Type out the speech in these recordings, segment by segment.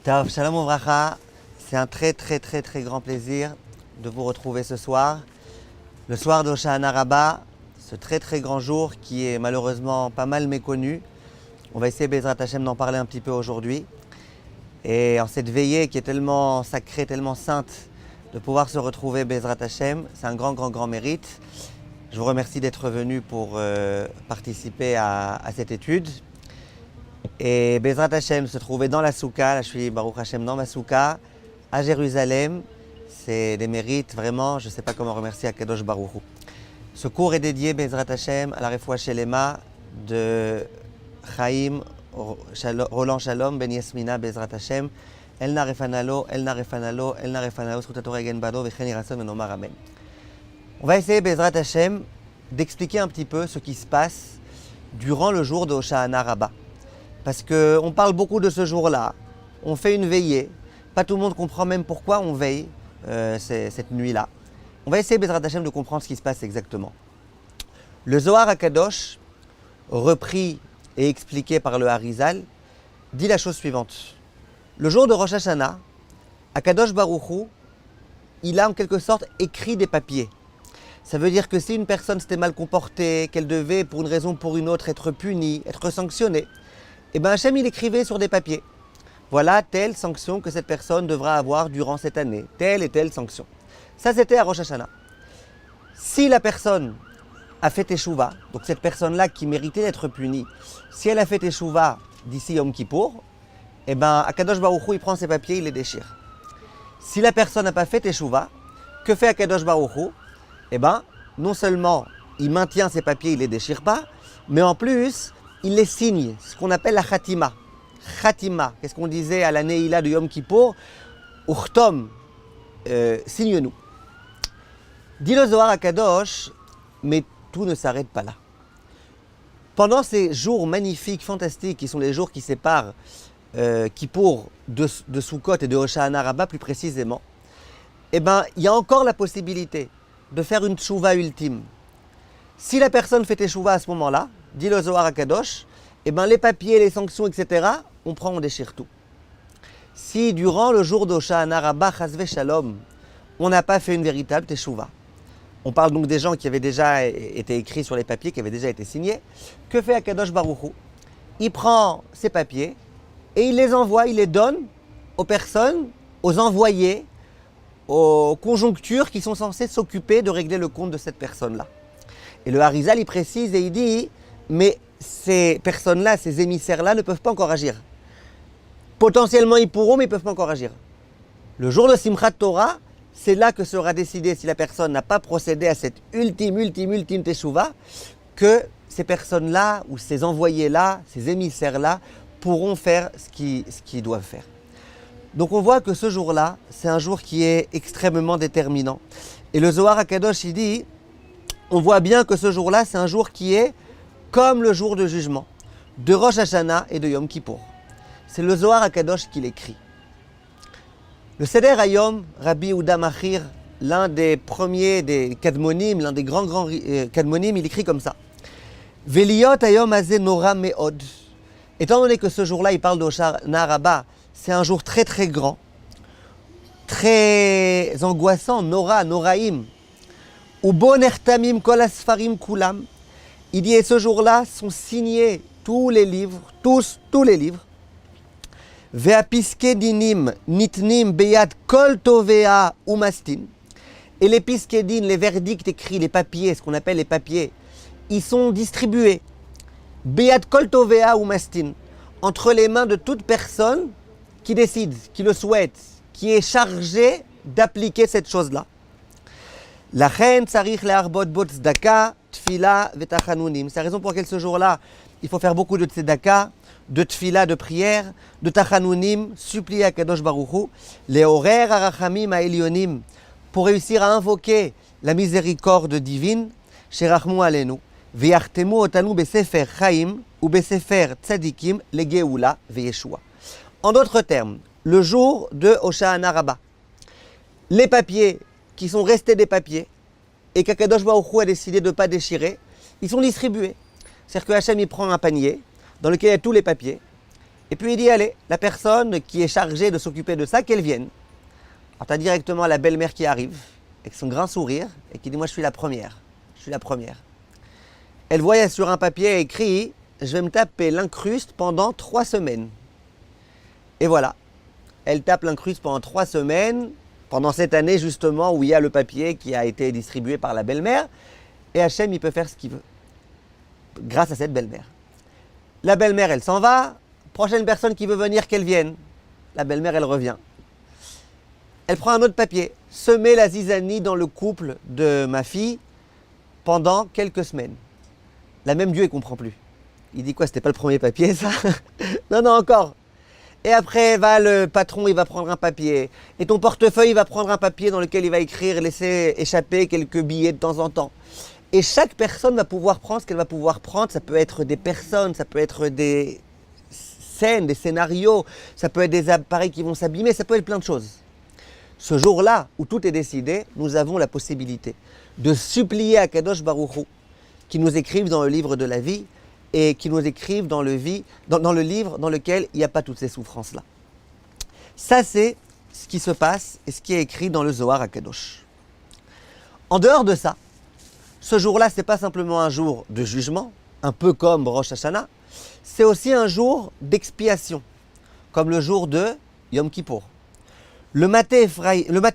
Tov, Shalom Uvracha, c'est un très grand plaisir de vous retrouver ce soir. Le soir de Hoshana Rabbah, ce très grand jour qui est malheureusement pas mal méconnu. On va essayer, Bezrat Hashem, d'en parler un petit peu aujourd'hui. Et en cette veillée qui est tellement sacrée, tellement sainte, de pouvoir se retrouver, Bezrat Hashem, c'est un grand mérite. Je vous remercie d'être venu pour participer à cette étude. Et Bezrat Hashem se trouvait dans la Souka, là je suis Baruch Hashem dans ma Souka, à Jérusalem. C'est des mérites vraiment, je ne sais pas comment remercier Akadosh Baruch Hu. Ce cours est dédié, Bezrat Hashem, à la Refoua Shelema de Chaim Roland Shalom Ben Yasmina Bezrat Hashem. Elna Refanalo, Elna Refanalo, Elna Refanalo, Srutatorah Gen Bado, Vechen Yirason Ben Omar Amen. On va essayer, Bezrat Hashem, d'expliquer un petit peu ce qui se passe durant le jour de Hoshana Rabbah. Parce qu'on parle beaucoup de ce jour-là, on fait une veillée, pas tout le monde comprend même pourquoi on veille cette nuit-là. On va essayer, Bezrat Hashem, de comprendre ce qui se passe exactement. Le Zohar HaKadosh, repris et expliqué par le Harizal, dit la chose suivante. Le jour de Rosh Hashanah, HaKadosh Baruch Hu, il a en quelque sorte écrit des papiers. Ça veut dire que si une personne s'était mal comportée, qu'elle devait pour une raison ou pour une autre être punie, être sanctionnée, et bien Hachem il écrivait sur des papiers. Voilà telle sanction que cette personne devra avoir durant cette année, telle et telle sanction. Ça c'était à Rosh Hashanah. Si la personne a fait teshuva, donc cette personne-là qui méritait d'être punie, si elle a fait teshuva d'ici Yom Kippour, et bien Akadosh Baruch Hu il prend ses papiers, il les déchire. Si la personne n'a pas fait teshuva, que fait Akadosh Baruch Hu? Eh bien, non seulement il maintient ses papiers, il ne les déchire pas, mais en plus, il les signe, ce qu'on appelle la khatima. Khatima, qu'est-ce qu'on disait à la Neila de Yom Kippour? Uchtom, signe-nous. Dit le Zohar HaKadosh, mais tout ne s'arrête pas là. Pendant ces jours magnifiques, fantastiques, qui sont les jours qui séparent Kippour de Sukkot et de Hoshana Rabbah plus précisément, eh bien, il y a encore la possibilité de faire une tchouva ultime. Si la personne fait tchouva à ce moment-là, dit le Zohar HaKadosh, eh bien les papiers, les sanctions, etc., on prend, on déchire tout. Si durant le jour d'Hoshana Rabbah, Chasve Shalom, on n'a pas fait une véritable tchouva, on parle donc des gens qui avaient déjà été écrits sur les papiers, qui avaient déjà été signés, que fait HaKadosh Baruch Hu? Il prend ces papiers et il les envoie, il les donne aux personnes, aux envoyés, aux conjonctures qui sont censées s'occuper de régler le compte de cette personne-là. Et le Harizal, il précise et il dit, mais ces personnes-là, ces émissaires-là ne peuvent pas encore agir. Potentiellement, ils pourront, mais ils ne peuvent pas encore agir. Le jour de Simchat Torah, c'est là que sera décidé, si la personne n'a pas procédé à cette ultime teshuva, que ces personnes-là, ou ces envoyés-là, ces émissaires-là, pourront faire ce qu'ils doivent faire. Donc on voit que ce jour-là, c'est un jour qui est extrêmement déterminant. Et le Zohar HaKadosh, il dit, on voit bien que ce jour-là, c'est un jour qui est comme le jour de jugement, de Rosh Hashanah et de Yom Kippour. C'est le Zohar HaKadosh qui l'écrit. Le Seder Hayom, Rabbi Yehuda Machir, l'un des premiers des Kadmonim, l'un des grands Kadmonim, il écrit comme ça. Veliot Hayom Hazeh Nora Meod. Étant donné que ce jour-là, il parle de Hoshana Rabbah, c'est un jour très grand, très angoissant, Noraim. Ubo nertamim kol asfarim kulam. Il dit, et ce jour-là sont signés tous les livres, tous les livres. Ve'apiske dinim nitnim beyad kol tovea umastin. Et les piskedin, les verdicts écrits, les papiers, ce qu'on appelle les papiers, ils sont distribués. Beyad kol tovea umastin. Entre les mains de toute personne qui décide, qui le souhaite, qui est chargé d'appliquer cette chose-là. Lachen tsarich le'arbot bot tzedaka, tfila v'tachanunim. C'est la raison pour laquelle ce jour-là, il faut faire beaucoup de tzedaka, de tfila, de prière, de tachanunim, supplier à Kadosh Baruch Hu, le'orer harachamim ha'elyonim, pour réussir à invoquer la miséricorde divine, sherachmu alenu, ve'yachtemu otanu besefer chaim ou besefer tzadikim legeula ve'yeshua. En d'autres termes, le jour de Hoshana Rabbah, les papiers qui sont restés des papiers et qu'Akadosh Baruch Hu a décidé de ne pas déchirer, ils sont distribués. C'est-à-dire que Hachem il prend un panier dans lequel il y a tous les papiers Et puis il dit, allez, la personne qui est chargée de s'occuper de ça, qu'elle vienne. Alors tu as directement la belle-mère qui arrive, avec son grand sourire, et qui dit, moi je suis la première. Je suis la première. Elle voit sur un papier écrit, je vais me taper l'incruste pendant 3 semaines. Et voilà. Elle tape l'incruste pendant 3 semaines, pendant cette année justement où il y a le papier qui a été distribué par la belle-mère. Et Hachem, il peut faire ce qu'il veut, grâce à cette belle-mère. La belle-mère, elle s'en va. Prochaine personne qui veut venir, qu'elle vienne. La belle-mère, elle revient. Elle prend un autre papier. Semer la zizanie dans le couple de ma fille pendant quelques semaines. Là même Dieu, il ne comprend plus. Il dit quoi, c'était pas le premier papier, ça? Non, non, encore. Et après, le patron, il va prendre un papier. Et ton portefeuille, il va prendre un papier dans lequel il va écrire, laisser échapper quelques billets de temps en temps. Et chaque personne va pouvoir prendre ce qu'elle va pouvoir prendre. Ça peut être des personnes, ça peut être des scènes, des scénarios, ça peut être des appareils qui vont s'abîmer, ça peut être plein de choses. Ce jour-là, où tout est décidé, nous avons la possibilité de supplier à Kadosh Baruch Hu, qui nous écrive dans le livre de la vie, et qui nous écrivent dans le livre dans lequel il n'y a pas toutes ces souffrances-là. Ça, c'est ce qui se passe et ce qui est écrit dans le Zohar HaKadosh. En dehors de ça, ce jour-là, ce n'est pas simplement un jour de jugement, un peu comme Rosh Hashanah, c'est aussi un jour d'expiation, comme le jour de Yom Kippour. Le Maté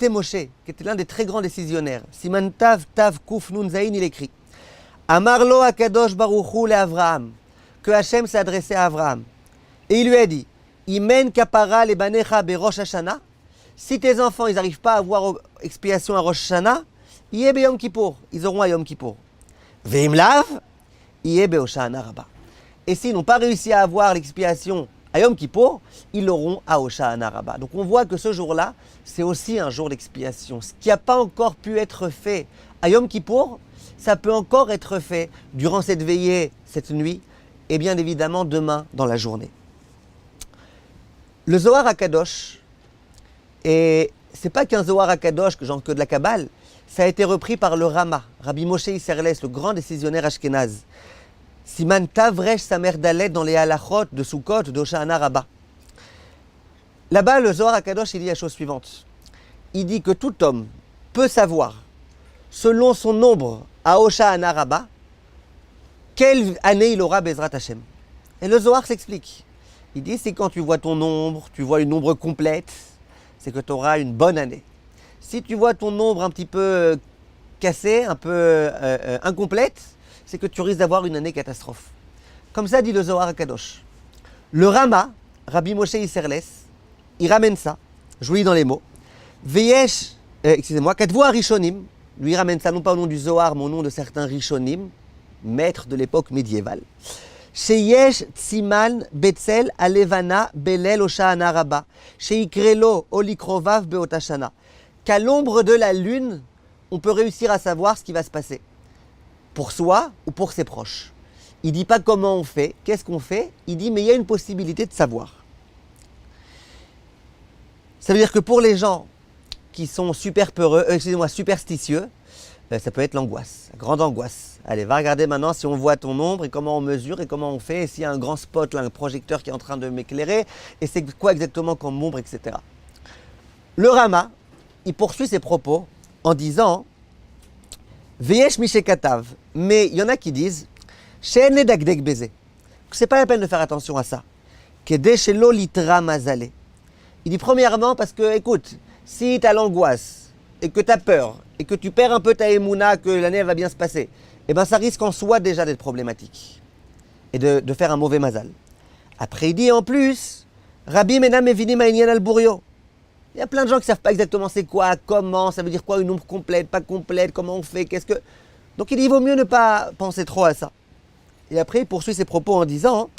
Moshe, qui était l'un des très grands décisionnaires, Siman Tav Kuf Nun Zayin, il écrit Amarlo Akadosh Baruchu le Avraham, que Hachem s'est adressé à Avraham. Et il lui a dit, Imen kapara le banecha be Rosh Hashanah, si tes enfants ils n'arrivent pas à avoir expiation à Rosh Hashanah, yé be Yom Kippour, ils auront à Yom Kippour. Veim lav, yé be Hoshana Rabba. Et s'ils n'ont pas réussi à avoir l'expiation à Yom Kippour, ils l'auront à Hoshana Rabba. Donc on voit que ce jour-là, c'est aussi un jour d'expiation. Ce qui n'a pas encore pu être fait à Yom Kippour, ça peut encore être fait durant cette veillée, cette nuit, et bien évidemment demain dans la journée. Le Zohar HaKadosh, et c'est pas qu'un Zohar HaKadosh, genre que de la Kabbale, ça a été repris par le Rama, Rabbi Moshe Isserles, le grand décisionnaire ashkénaze. Siman Tavresh Samer Dalet dans les halachot de Sukkot, d'Hoshana Rabbah. Là-bas, le Zohar HaKadosh, il dit la chose suivante. Il dit que tout homme peut savoir, selon son nombre à Hoshana Rabbah, quelle année il aura Bezrat Hashem. Et le Zohar s'explique. Il dit, c'est quand tu vois ton nombre, tu vois une nombre complète, c'est que tu auras une bonne année. Si tu vois ton nombre un petit peu cassé, un peu incomplète, c'est que tu risques d'avoir une année catastrophe. Comme ça dit le Zohar HaKadosh. Le Rama, Rabbi Moshe Isserles, il ramène ça, je vous lis dans les mots. Veyesh, Katvu Rishonim, lui il ramène ça non pas au nom du Zohar, mais au nom de certains Rishonim, maîtres de l'époque médiévale. Sheyesh Tsiman Betzel Alevana Belel Hoshana Rabba, Sheikrelo Olikrovav Beotashana. Qu'à l'ombre de la lune, on peut réussir à savoir ce qui va se passer. Pour soi ou pour ses proches. Il ne dit pas comment on fait, qu'est-ce qu'on fait, il dit mais il y a une possibilité de savoir. Ça veut dire que pour les gens qui sont superstitieux, ça peut être l'angoisse, la grande angoisse. Allez, va regarder maintenant si on voit ton nombre et comment on mesure et comment on fait, et s'il y a un grand spot, là, un projecteur qui est en train de m'éclairer, et c'est quoi exactement comme nombre, etc. Le Rama, il poursuit ses propos en disant Veyesh Mishekatav, mais il y en a qui disent She'en ledagdeg beze, que c'est pas la peine de faire attention à ça. Kedeh shelo litra mazale. Il dit premièrement parce que, écoute, si tu as l'angoisse et que tu as peur et que tu perds un peu ta émouna, que l'année va bien se passer, eh bien ça risque en soi déjà d'être problématique et de faire un mauvais mazal. Après il dit en plus, Rabbi Menam Evinim Ha'inyan al-Burio. Il y a plein de gens qui ne savent pas exactement c'est quoi, comment, ça veut dire quoi une nombre complète, pas complète, comment on fait, qu'est-ce que... Donc il dit, il vaut mieux ne pas penser trop à ça. Et après il poursuit ses propos en disant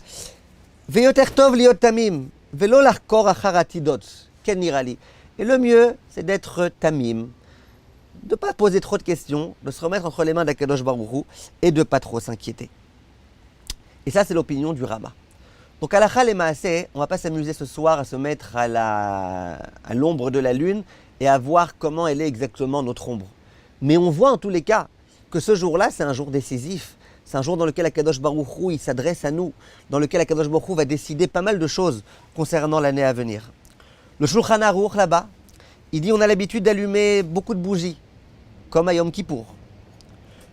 Veyoter tov liot tamim, velo larkor achar atidot, ken nirali. Et le mieux, c'est d'être tamim, de ne pas poser trop de questions, de se remettre entre les mains d'Akadosh Baruch Hu et de ne pas trop s'inquiéter. Et ça, c'est l'opinion du Rama. Donc, halakha le maaseh, on ne va pas s'amuser ce soir à se mettre à l'ombre de la lune et à voir comment elle est exactement notre ombre. Mais on voit en tous les cas que ce jour-là, c'est un jour décisif. C'est un jour dans lequel Akadosh Baruch Hu, il s'adresse à nous, dans lequel Akadosh Baruch Hu va décider pas mal de choses concernant l'année à venir. Le Shulchan Aruch là-bas, il dit on a l'habitude d'allumer beaucoup de bougies, comme à Yom Kippour.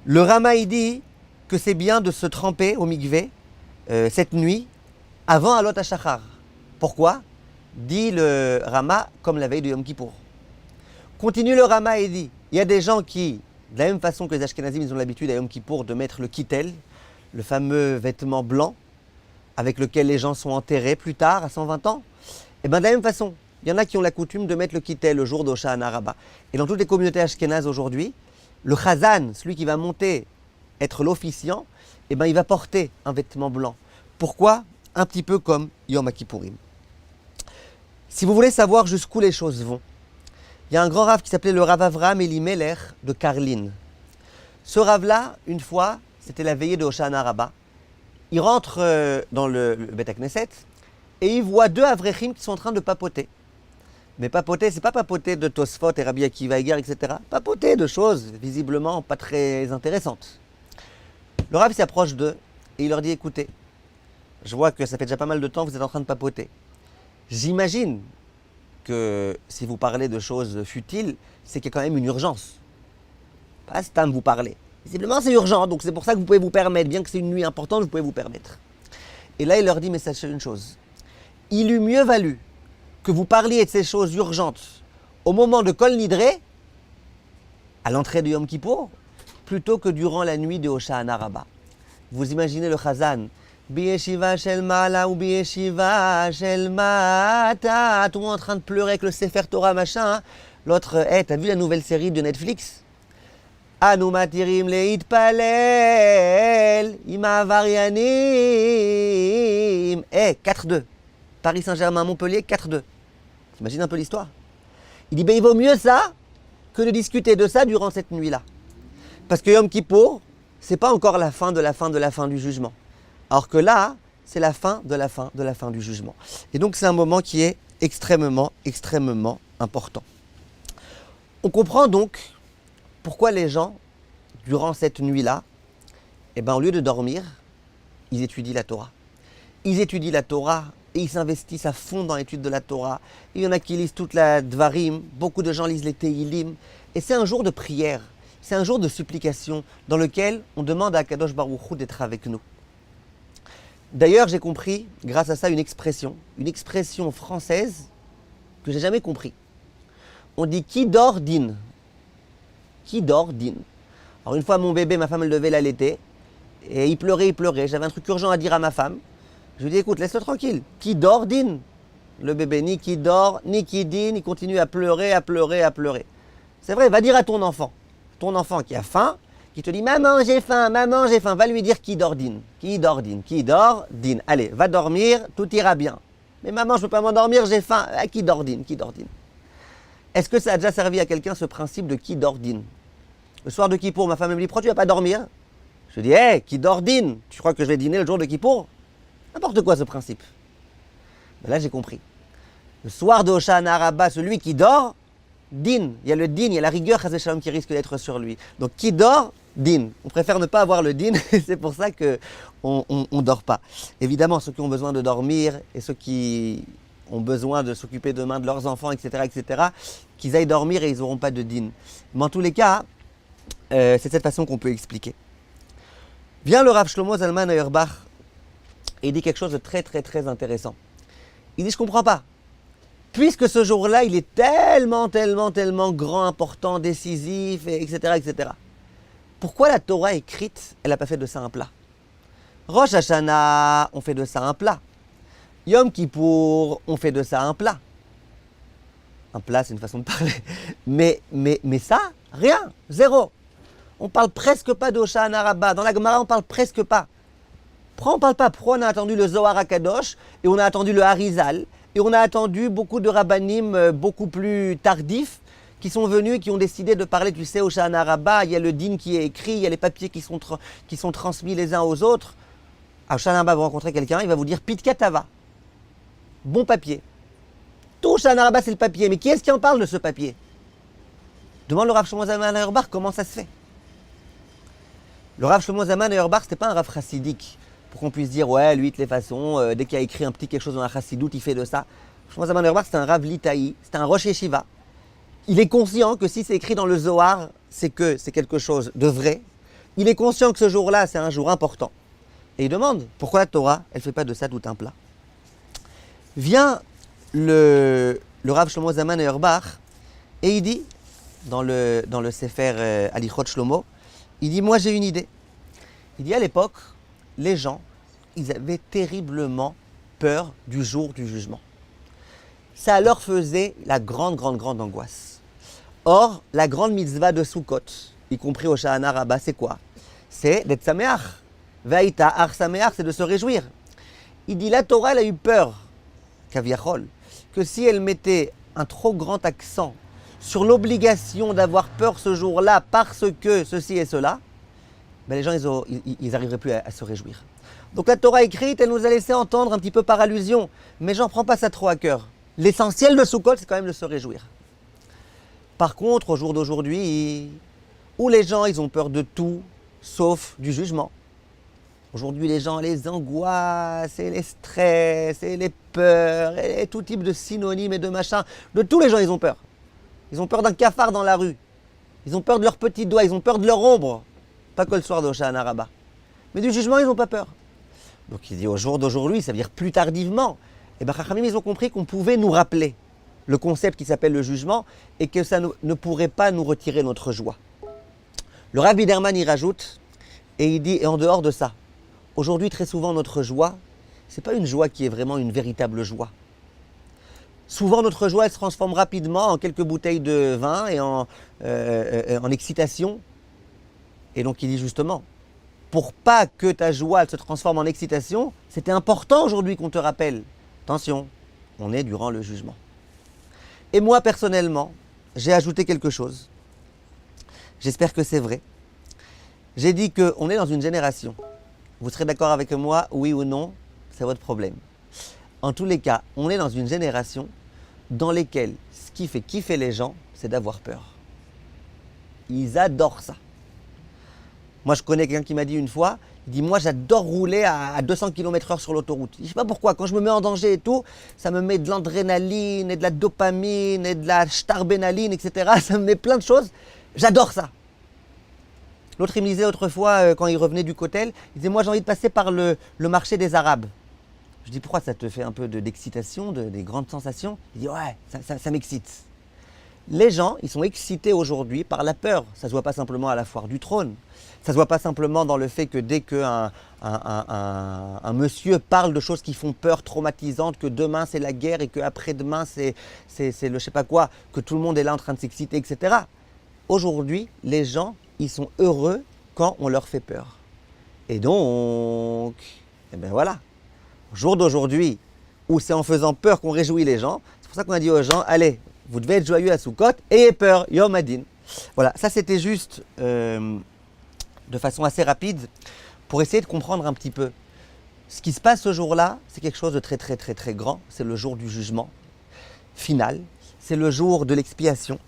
Le Rama, il dit que c'est bien de se tremper au mikvé cette nuit avant Alot HaShachar. Pourquoi? Dit le Rama, comme la veille de Yom Kippour. Continue le Rama et dit, il y a des gens qui, de la même façon que les Ashkenazim, ils ont l'habitude à Yom Kippour de mettre le kittel, le fameux vêtement blanc avec lequel les gens sont enterrés plus tard, à 120 ans. Et bien de la même façon, il y en a qui ont la coutume de mettre le kittel le jour d'Hoshana Rabbah. Et dans toutes les communautés ashkénazes aujourd'hui, le chazan, celui qui va monter, être l'officiant, eh ben, il va porter un vêtement blanc. Pourquoi? Un petit peu comme Yom Kippourim. Si vous voulez savoir jusqu'où les choses vont, il y a un grand rave qui s'appelait le Rav Avraham Elimelech de Karlin. Ce rave-là, une fois, c'était la veillée de Hoshana Rabbah. Il rentre dans le Beth Knesset et il voit deux Avrechim qui sont en train de papoter. Mais papoter, c'est pas papoter de Tosfot et Rabbi Akiva Eger, etc. Papoter de choses visiblement pas très intéressantes. Le Rav s'approche d'eux et il leur dit, écoutez, je vois que ça fait déjà pas mal de temps que vous êtes en train de papoter. J'imagine que si vous parlez de choses futiles, c'est qu'il y a quand même une urgence. Pas Stam vous parler. Visiblement c'est urgent, donc c'est pour ça que vous pouvez vous permettre, bien que c'est une nuit importante, vous pouvez vous permettre. Et là il leur dit, mais sachez une chose, il eût mieux valu que vous parliez de ces choses urgentes au moment de Kol Nidré, à l'entrée de Yom Kippour, plutôt que durant la nuit de Hoshana Rabbah. Vous imaginez le Chazan, Biyeshiva shel mala ou Biyeshiva shel mata, tout le monde en train de pleurer avec le Sefer Torah machin. Hein. L'autre, t'as vu la nouvelle série de Netflix? Anu matirim leitpalel, ima avarianim. 4-2. Paris Saint-Germain, Montpellier, 4-2. T'imagines un peu l'histoire? Il dit, il vaut mieux ça que de discuter de ça durant cette nuit-là. Parce que Yom Kippour, c'est pas encore la fin de la fin de la fin du jugement. Alors que là, c'est la fin de la fin de la fin du jugement. Et donc c'est un moment qui est extrêmement, extrêmement important. On comprend donc pourquoi les gens, durant cette nuit-là, au lieu de dormir, ils étudient la Torah. Ils étudient la Torah et ils s'investissent à fond dans l'étude de la Torah. Il y en a qui lisent toute la Dvarim, beaucoup de gens lisent les Tehillim. Et c'est un jour de prière, c'est un jour de supplication dans lequel on demande à Kadosh Baruch Hu d'être avec nous. D'ailleurs, j'ai compris, grâce à ça, une expression française que j'ai jamais compris. On dit qui dort dîne. Qui dort dîne. Alors une fois, mon bébé, ma femme, elle devait l'allaiter, et il pleurait. J'avais un truc urgent à dire à ma femme. Je lui ai dit, écoute, laisse-le tranquille. Qui dort dîne. Le bébé, ni qui dort, ni qui dîne, il continue à pleurer. C'est vrai, va dire à ton enfant qui a faim, qui te dit maman j'ai faim, va lui dire qui dort dîne. Allez, va dormir, tout ira bien. Mais maman, je ne peux pas m'endormir, j'ai faim. Ah, qui dort dîne. Est-ce que ça a déjà servi à quelqu'un ce principe de qui dort dîne? Le soir de Kippour, ma femme me dit, pourquoi tu ne vas pas dormir? Je dis, qui dort dîne. Tu crois que je vais dîner le jour de Kippour? N'importe quoi ce principe. Mais là j'ai compris. Le soir de Hoshana Rabbah, celui qui dort, dîne. Il y a le dîne, il y a la rigueur Chazé Shalom qui risque d'être sur lui. Donc qui dort, dîne. On préfère ne pas avoir le dîne, c'est pour ça qu'on ne dort pas. Évidemment, ceux qui ont besoin de dormir et ceux qui ont besoin de s'occuper demain de leurs enfants, etc., qu'ils aillent dormir et ils n'auront pas de dîne. Mais en tous les cas, c'est de cette façon qu'on peut expliquer. Vient le Rav Shlomo Zalman Auerbach et il dit quelque chose de très très très intéressant. Il dit, je ne comprends pas. Puisque ce jour-là, il est tellement grand, important, décisif, etc. Pourquoi la Torah écrite, elle n'a pas fait de ça un plat? Rosh Hashanah, on fait de ça un plat. Yom Kippour, on fait de ça un plat. Un plat, c'est une façon de parler. Mais ça, rien, zéro. On parle presque pas d'Hoshana Rabbah. Dans la Gemara, on parle presque pas. Pourquoi on ne parle pas? Pourquoi on a attendu le Zohar HaKadosh et on a attendu le Harizal et on a attendu beaucoup de rabbanim beaucoup plus tardifs qui sont venus et qui ont décidé de parler, tu sais, Hoshana Rabbah, il y a le din qui est écrit, il y a les papiers qui sont transmis les uns aux autres. À Hoshana Rabbah, vous rencontrez quelqu'un, il va vous dire Pit Katava. Bon papier. Tout Hoshana Rabbah, c'est le papier. Mais qui est-ce qui en parle de ce papier? Demande le Rav Shlomo Zalman Auerbach comment ça se fait. Le Rav Shlomo Zalman Auerbach, c'était pas un Rav chassidique, pour qu'on puisse dire, ouais, lui, de toutes les façons, dès qu'il a écrit un petit quelque chose dans la chassidoute, il fait de ça. Shlomo Zalman Auerbach, c'était un Rav Litaï, c'était un Rosh Yeshiva. Il est conscient que si c'est écrit dans le Zohar, c'est que c'est quelque chose de vrai. Il est conscient que ce jour-là, c'est un jour important. Et il demande, pourquoi la Torah, elle ne fait pas de ça tout un plat? Vient le Rav Shlomo Zalman Auerbach, et il dit, dans le Sefer Alichot Shlomo, il dit, moi j'ai une idée. Il dit, à l'époque, les gens, ils avaient terriblement peur du jour du jugement. Ça leur faisait la grande angoisse. Or, la grande mitzvah de Sukkot, y compris au Shahana Rabbah, c'est quoi? C'est d'être sameach. Vaïta ar sameach, c'est de se réjouir. Il dit, la Torah, elle a eu peur, kaviachol, que si elle mettait un trop grand accent sur l'obligation d'avoir peur ce jour-là parce que ceci et cela, ben les gens, ils n'arriveraient plus à se réjouir. Donc la Torah écrite, elle nous a laissé entendre un petit peu par allusion, mais j'en prends pas ça trop à cœur. L'essentiel de Sukkot, c'est quand même de se réjouir. Par contre, au jour d'aujourd'hui, où les gens, ils ont peur de tout, sauf du jugement. Aujourd'hui, les gens, les angoisses, et les stress, et les peurs, et tout type de synonymes et de machins, de tous les gens, ils ont peur. Ils ont peur d'un cafard dans la rue. Ils ont peur de leurs petits doigts, ils ont peur de leur ombre. Pas que le soir de Shahana Rabbah. Mais du jugement, ils n'ont pas peur. Donc il dit au jour d'aujourd'hui, ça veut dire plus tardivement, et ben Chachamim, ils ont compris qu'on pouvait nous rappeler le concept qui s'appelle le jugement et que ça ne pourrait pas nous retirer notre joie. Le Rav Biderman y rajoute et il dit, et en dehors de ça, aujourd'hui très souvent notre joie, c'est pas une joie qui est vraiment une véritable joie. Souvent notre joie elle se transforme rapidement en quelques bouteilles de vin et en excitation. Et donc il dit justement, pour pas que ta joie elle se transforme en excitation, c'était important aujourd'hui qu'on te rappelle. Attention, on est durant le jugement. Et moi, personnellement, j'ai ajouté quelque chose. J'espère que c'est vrai. J'ai dit qu'on est dans une génération. Vous serez d'accord avec moi, oui ou non, c'est votre problème. En tous les cas, on est dans une génération dans laquelle ce qui fait kiffer les gens, c'est d'avoir peur. Ils adorent ça. Moi, je connais quelqu'un qui m'a dit une fois, il dit, moi, j'adore rouler à 200 km/h sur l'autoroute. Je ne sais pas pourquoi, quand je me mets en danger et tout, ça me met de l'adrénaline et de la dopamine et de la starbénaline, etc. Ça me met plein de choses. J'adore ça. L'autre, il me disait autrefois, quand il revenait du Kotel, il disait, moi, j'ai envie de passer par le marché des Arabes. Je dis, pourquoi ça te fait un peu d'excitation, des grandes sensations? Il dit, ouais, ça m'excite. Les gens, ils sont excités aujourd'hui par la peur. Ça ne se voit pas simplement à la foire du trône. Ça ne se voit pas simplement dans le fait que dès qu'un monsieur parle de choses qui font peur, traumatisantes, que demain c'est la guerre et qu'après-demain c'est le je sais pas quoi, que tout le monde est là en train de s'exciter, etc. Aujourd'hui, les gens, ils sont heureux quand on leur fait peur. Et donc, eh bien voilà, au jour d'aujourd'hui, où c'est en faisant peur qu'on réjouit les gens, c'est pour ça qu'on a dit aux gens, allez, vous devez être joyeux à Sukkot, ayez peur, Yom Adin. Voilà, ça c'était juste de façon assez rapide pour essayer de comprendre un petit peu. Ce qui se passe ce jour-là, c'est quelque chose de très grand. C'est le jour du jugement final. C'est le jour de l'expiation.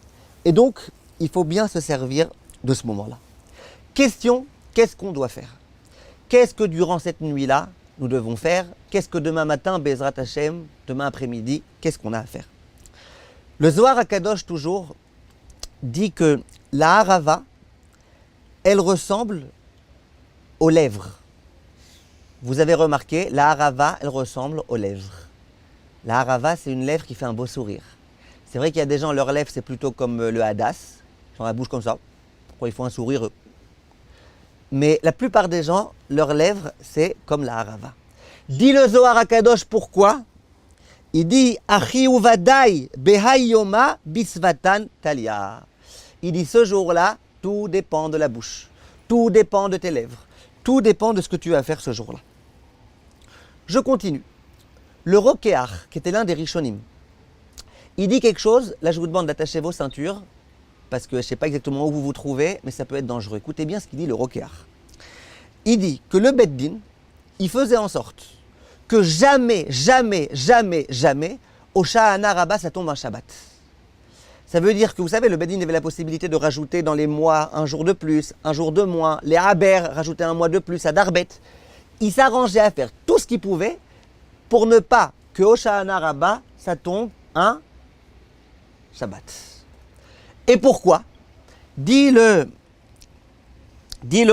Et donc, il faut bien se servir de ce moment-là. Question, qu'est-ce qu'on doit faire? Qu'est-ce que durant cette nuit-là, nous devons faire? Qu'est-ce que demain matin, Bezrat Hashem, demain après-midi, qu'est-ce qu'on a à faire? Le Zohar HaKadosh, toujours, dit que la harava, elle ressemble aux lèvres. Vous avez remarqué, la harava, elle ressemble aux lèvres. La harava, c'est une lèvre qui fait un beau sourire. C'est vrai qu'il y a des gens, leurs lèvres, c'est plutôt comme le hadas, genre la bouche comme ça. Pourquoi ils font un sourire? Mais la plupart des gens, leurs lèvres, c'est comme la harava. Dit le Zohar HaKadosh, pourquoi? Il dit Achi uvadai behayoma bisvatan talia. Il dit ce jour-là, tout dépend de la bouche, tout dépend de tes lèvres, tout dépend de ce que tu vas faire ce jour-là. Je continue. Le Rokeach, qui était l'un des Rishonim, il dit quelque chose, là je vous demande d'attacher vos ceintures, parce que je ne sais pas exactement où vous vous trouvez, mais ça peut être dangereux. Écoutez bien ce qu'il dit le Rokeach. Il dit que le Bet Din, il faisait en sorte que jamais, au Shahana Rabbah, ça tombe un Shabbat. Ça veut dire que, vous savez, le Beit Din avait la possibilité de rajouter dans les mois un jour de plus, un jour de moins. Les Haber rajoutaient un mois de plus à Darbet. Il s'arrangeait à faire tout ce qu'il pouvait pour ne pas que Hoshana Rabbah, ça tombe un Shabbat. Et pourquoi? Dit le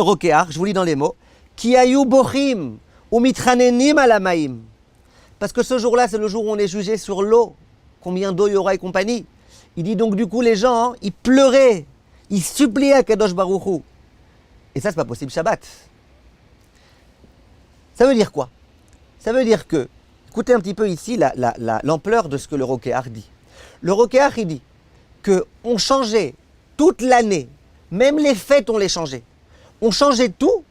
Rokéar, je vous lis dans les mots, Ki ayu bochim ou mitranenim alamaim. Parce que ce jour-là, c'est le jour où on est jugé sur l'eau, combien d'eau il y aura et compagnie. Il dit donc du coup les gens, ils pleuraient, ils suppliaient à Kadosh Baruch Hu. Et ça, c'est pas possible Shabbat. Ça veut dire quoi? Ça veut dire que, écoutez un petit peu ici l'ampleur de ce que le Rokéar dit. Le Rokéar, il dit qu'on changeait toute l'année, même les fêtes, on les changeait. On changeait tout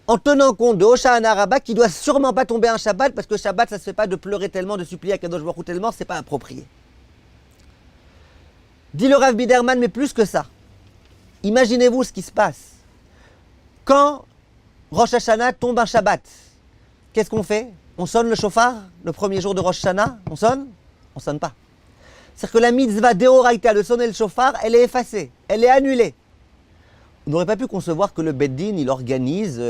en tenant compte de Hoshana Rabbah qui doit sûrement pas tomber un Shabbat, parce que Shabbat, ça se fait pas de pleurer tellement, de supplier à Kadosh Baruch Hu tellement, c'est pas approprié. Dit le Rav Biderman, mais plus que ça. Imaginez-vous ce qui se passe. Quand Rosh Hashanah tombe un Shabbat, qu'est-ce qu'on fait? On sonne le shofar le premier jour de Rosh Hashanah? On sonne? On sonne pas. C'est-à-dire que la mitzvah d'Eoraita de sonner le shofar, elle est effacée, elle est annulée. On n'aurait pas pu concevoir que le Beit Din, il organise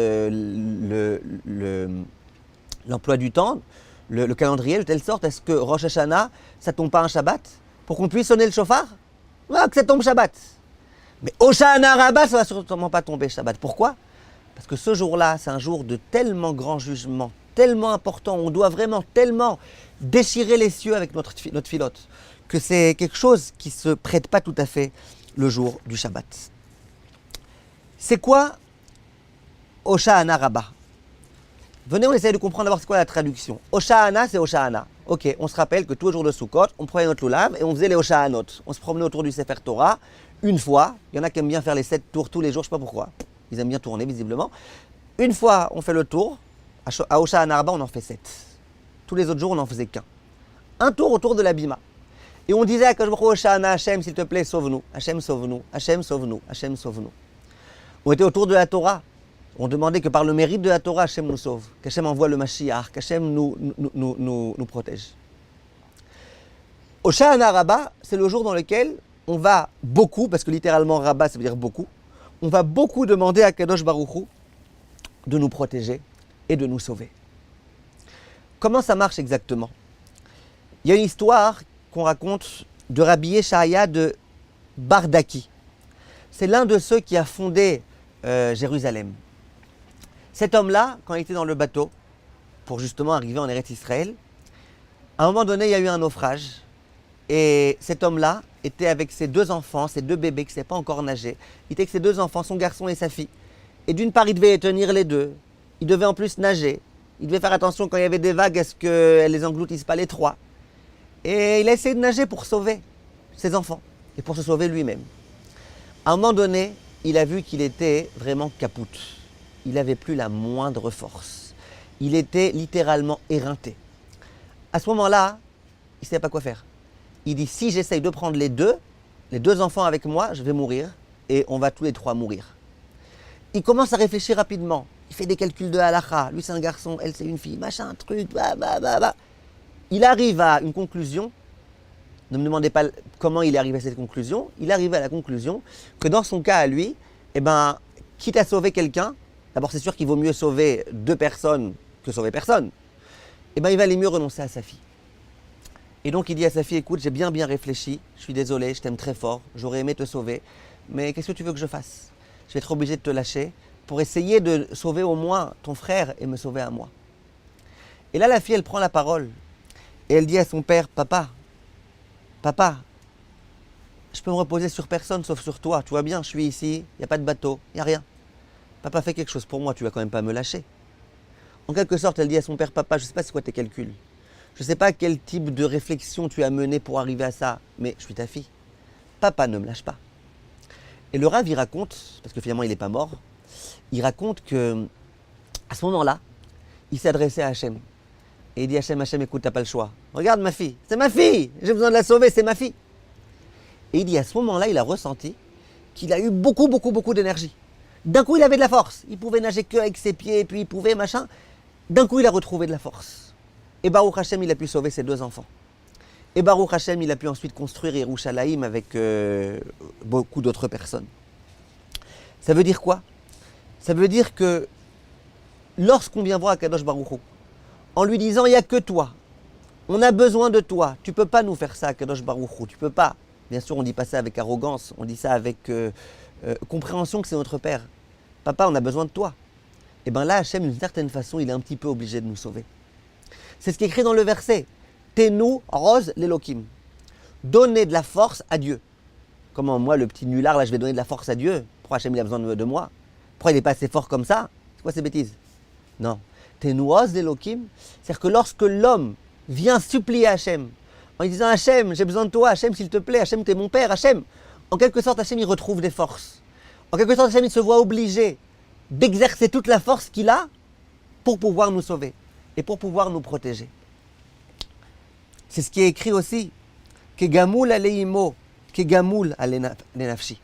l'emploi du temps, le calendrier, de telle sorte à ce que Rosh Hashanah, ça tombe pas un Shabbat, pour qu'on puisse sonner le shofar? Ah, que ça tombe Shabbat. Mais Hoshana Rabbah, ça va sûrement pas tomber Shabbat. Pourquoi? Parce que ce jour-là, c'est un jour de tellement grand jugement, tellement important, on doit vraiment tellement déchirer les cieux avec notre filote, que c'est quelque chose qui ne se prête pas tout à fait le jour du Shabbat. C'est quoi Hoshana Rabbah? Venez, on essaie de comprendre d'abord c'est quoi la traduction. Hoshana, c'est Hoshana. Ok, on se rappelle que tous les jours de Sukkot, on prenait notre loulav et on faisait les Hoshanot. On se promenait autour du Sefer Torah une fois. Il y en a qui aiment bien faire les 7 tours tous les jours, je ne sais pas pourquoi. Ils aiment bien tourner visiblement. Une fois, on fait le tour. À Hoshana Rabbah, on en fait 7. Tous les autres jours, on n'en faisait qu'un. Un tour autour de la Bima. Et on disait à Kadosh Baruch Hu, Hoshana, Hachem, s'il te plaît, sauve-nous. Hachem, sauve-nous. Hachem, sauve-nous. Hachem, sauve-nous. On était autour de la Torah. On demandait que par le mérite de la Torah, Hachem nous sauve, qu'Hachem envoie le Mashiach, qu'Hachem nous protège. Hoshana Rabbah, c'est le jour dans lequel on va beaucoup, parce que littéralement Rabbah, ça veut dire beaucoup, on va beaucoup demander à Kadosh Baruch Hu de nous protéger et de nous sauver. Comment ça marche exactement? Il y a une histoire qu'on raconte de Rabbi Yeshaya de Bardaki. C'est l'un de ceux qui a fondé Jérusalem. Cet homme-là, quand il était dans le bateau, pour justement arriver en Eretz Israël, à un moment donné, il y a eu un naufrage. Et cet homme-là était avec ses 2 enfants, ses 2 bébés qui ne savaient pas encore nager. Il était avec ses 2 enfants, son garçon et sa fille. Et d'une part, il devait tenir les 2. Il devait en plus nager. Il devait faire attention quand il y avait des vagues à ce qu'elles les engloutissent pas les 3. Et il a essayé de nager pour sauver ses enfants et pour se sauver lui-même. À un moment donné, il a vu qu'il était vraiment capoute. Il n'avait plus la moindre force. Il était littéralement éreinté. À ce moment-là, il ne savait pas quoi faire. Il dit, si j'essaye de prendre les deux enfants avec moi, je vais mourir et on va tous les 3 mourir. Il commence à réfléchir rapidement. Il fait des calculs de halakha. Lui, c'est un garçon, elle, c'est une fille, machin, truc, bah. Il arrive à une conclusion. Ne me demandez pas comment il est arrivé à cette conclusion. Il arrive à la conclusion que dans son cas à lui, quitte à sauver quelqu'un, d'abord c'est sûr qu'il vaut mieux sauver 2 personnes que sauver personne, il valait mieux renoncer à sa fille. Et donc il dit à sa fille, écoute, j'ai bien réfléchi, je suis désolé, je t'aime très fort, j'aurais aimé te sauver, mais qu'est-ce que tu veux que je fasse? Je vais être obligé de te lâcher pour essayer de sauver au moins ton frère et me sauver à moi. Et là la fille, elle prend la parole et elle dit à son père, papa, je peux me reposer sur personne sauf sur toi. Tu vois bien, je suis ici, il n'y a pas de bateau, il n'y a rien. Papa, fais quelque chose pour moi, tu vas quand même pas me lâcher. En quelque sorte, elle dit à son père, papa, je ne sais pas c'est quoi tes calculs. Je ne sais pas quel type de réflexion tu as mené pour arriver à ça, mais je suis ta fille. Papa, ne me lâche pas. Et le Rav, il raconte, parce que finalement il n'est pas mort, il raconte que à ce moment-là, il s'est adressé à Hachem. Et il dit, Hachem, écoute, t'as pas le choix. Regarde ma fille, c'est ma fille, j'ai besoin de la sauver, c'est ma fille. Et il dit, à ce moment-là, il a ressenti qu'il a eu beaucoup d'énergie. D'un coup, il avait de la force. Il pouvait nager qu'avec ses pieds, puis il pouvait, machin. D'un coup, il a retrouvé de la force. Et Baruch Hashem, il a pu sauver ses 2 enfants. Et Baruch Hashem, il a pu ensuite construire Yerushalayim avec beaucoup d'autres personnes. Ça veut dire quoi? Ça veut dire que lorsqu'on vient voir Akadosh Baruch Hu, en lui disant il n'y a que toi, on a besoin de toi, tu ne peux pas nous faire ça Akadosh Baruch Hu, tu ne peux pas. Bien sûr, on dit pas ça avec arrogance, on dit ça avec compréhension que c'est notre Père. Papa, on a besoin de toi. Et bien là, Hachem, d'une certaine façon, il est un petit peu obligé de nous sauver. C'est ce qui est écrit dans le verset. Tenu rose l'Elokim. Donnez de la force à Dieu. Comment moi, le petit nulard, là, je vais donner de la force à Dieu? Pourquoi Hachem, il a besoin de moi? Pourquoi il n'est pas assez fort comme ça? C'est quoi ces bêtises? Non. Tenu rose l'Elokim, c'est-à-dire que lorsque l'homme vient supplier Hachem, en lui disant Hachem, j'ai besoin de toi, Hachem, s'il te plaît, Hachem, t'es mon père, Hachem. En quelque sorte, Hachem, il retrouve des forces. En quelque sorte, Hachem, il se voit obligé d'exercer toute la force qu'il a pour pouvoir nous sauver et pour pouvoir nous protéger. C'est ce qui est écrit aussi. Kegamoul aleimo, kegamoul alenafshi.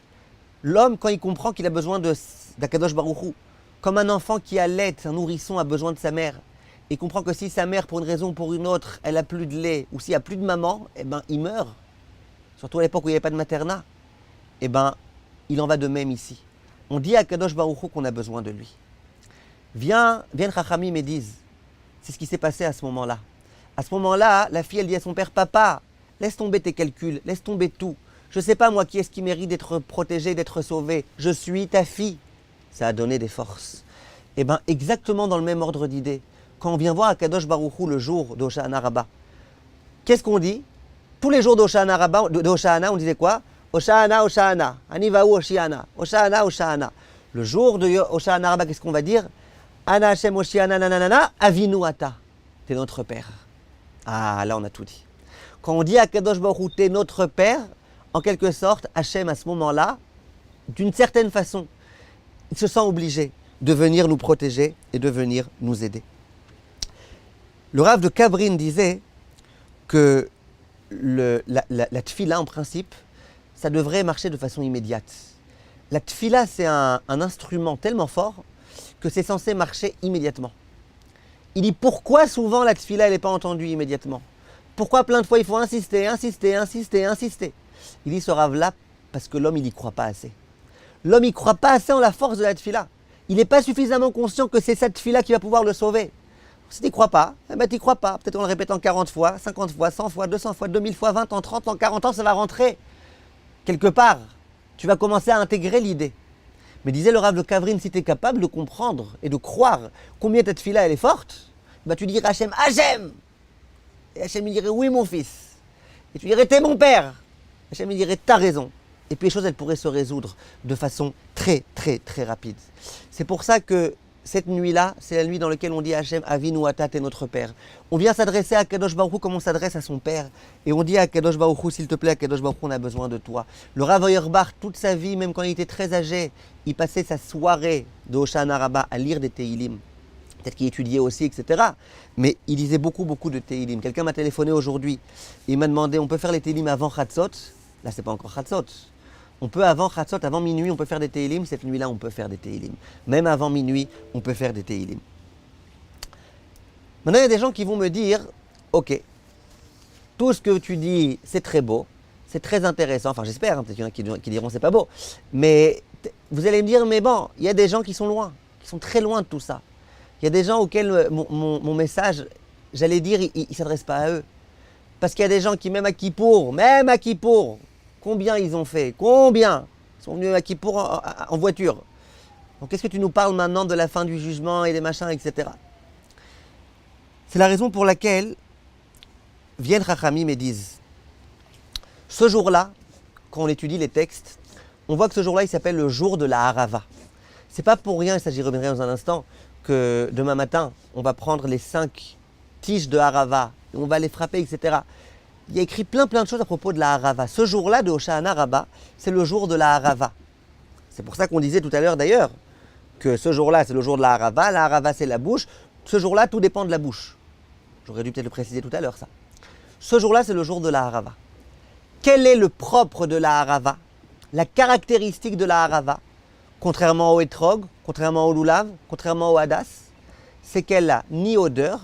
L'homme, quand il comprend qu'il a besoin d'Akadosh Baruch Hu, comme un enfant qui allait, un nourrisson a besoin de sa mère, et comprend que si sa mère, pour une raison ou pour une autre, elle a plus de lait, ou s'il n'y a plus de maman, eh ben, il meurt. Surtout à l'époque où il n'y avait pas de maternat. Eh ben, il en va de même ici. On dit à Kadosh Baruch Hu qu'on a besoin de lui. Viennent Chachamim et disent, c'est ce qui s'est passé à ce moment-là. À ce moment-là, la fille, elle dit à son père, papa, laisse tomber tes calculs, laisse tomber tout. Je ne sais pas moi qui est-ce qui mérite d'être protégé, d'être sauvé. Je suis ta fille. Ça a donné des forces. Eh bien, exactement dans le même ordre d'idée. Quand on vient voir Akadosh Baruch Hu le jour d'Hoshana Rabbah, qu'est-ce qu'on dit? Tous les jours d'Hoshana Rabbah, d'Hoshana, on disait quoi? Hoshana, Hoshana, Anivaou, Hoshiana, Hoshana, Hoshana. Le jour de Hoshana Rabbah, qu'est-ce qu'on va dire? Ana Hashem Hoshiana, nanana, Avinu Ata. T'es notre Père. Ah, là on a tout dit. Quand on dit à Akadosh Baruch Hu, t'es notre Père, en quelque sorte, Hashem à ce moment-là, d'une certaine façon, il se sent obligé de venir nous protéger et de venir nous aider. Le Rav de Kabrin disait que la tfila, en principe, ça devrait marcher de façon immédiate. La tfila, c'est un instrument tellement fort que c'est censé marcher immédiatement. Il dit pourquoi souvent la tfila, elle n'est pas entendue immédiatement? Pourquoi plein de fois il faut insister? Il dit ce Rav-là parce que l'homme, il n'y croit pas assez. L'homme, il ne croit pas assez en la force de la tfila. Il n'est pas suffisamment conscient que c'est cette tfila qui va pouvoir le sauver. Si tu n'y crois pas, eh ben tu n'y crois pas. Peut-être en le répétant 40 fois, 50 fois, 100 fois, 200 fois, 2000 fois, 20 ans, 30 ans, 40 ans, ça va rentrer. Quelque part, tu vas commencer à intégrer l'idée. Mais disait le Rav de Kavrin, si tu es capable de comprendre et de croire combien cette fille-là, elle est forte, bah tu dirais Hachem, Hachem. Et Hachem lui dirait, oui mon fils. Et tu dirais, t'es mon père. Hachem lui dirait, t'as raison. Et puis les choses, elles pourraient se résoudre de façon très, très, très rapide. C'est pour ça que cette nuit-là, c'est la nuit dans laquelle on dit à Hachem, Avinu Ata, t'es notre Père. On vient s'adresser à Kadosh Baruch Hu comme on s'adresse à son Père. Et on dit à Kadosh Baruch Hu, s'il te plaît, Kadosh Baruch Hu, on a besoin de toi. Le Rav Auerbach, toute sa vie, même quand il était très âgé, il passait sa soirée de Hoshana Rabbah à lire des Tehillim. Peut-être qu'il étudiait aussi, etc. Mais il lisait beaucoup, beaucoup de Tehillim. Quelqu'un m'a téléphoné aujourd'hui. Il m'a demandé, on peut faire les Tehillim avant Chatzot? Là, c'est pas encore Chatzot. On peut avant Chatzot, avant minuit, on peut faire des Tehillim. Cette nuit-là, on peut faire des Tehillim. Même avant minuit, on peut faire des Tehillim. Maintenant, il y a des gens qui vont me dire, ok, tout ce que tu dis, c'est très beau, c'est très intéressant. Enfin, j'espère, hein, peut-être qu'il y en a qui diront c'est pas beau. Mais vous allez me dire, mais bon, il y a des gens qui sont loin, qui sont très loin de tout ça. Il y a des gens auxquels mon message, j'allais dire, il ne s'adresse pas à eux. Parce qu'il y a des gens qui, même à Kippour, combien ils ont fait? Combien? Ils sont venus à Kippour en voiture. Donc qu'est-ce que tu nous parles maintenant de la fin du jugement et des machins, etc. C'est la raison pour laquelle viennent Chachamim et disent, ce jour-là, quand on étudie les textes, on voit que ce jour-là, il s'appelle le jour de la Harava. C'est pas pour rien, et ça j'y reviendrai dans un instant, que demain matin, on va prendre les 5 tiges de Harava, et on va les frapper, etc. Il y a écrit plein de choses à propos de la Harava. Ce jour-là de Hoshana Rabbah, c'est le jour de la Harava. C'est pour ça qu'on disait tout à l'heure d'ailleurs, que ce jour-là, c'est le jour de la Harava, c'est la bouche. Ce jour-là, tout dépend de la bouche. J'aurais dû peut-être le préciser tout à l'heure, ça. Ce jour-là, c'est le jour de la Harava. Quel est le propre de la Harava? La caractéristique de la Harava, contrairement au Etrog, contrairement au Lulav, contrairement au Hadas, c'est qu'elle n'a ni odeur,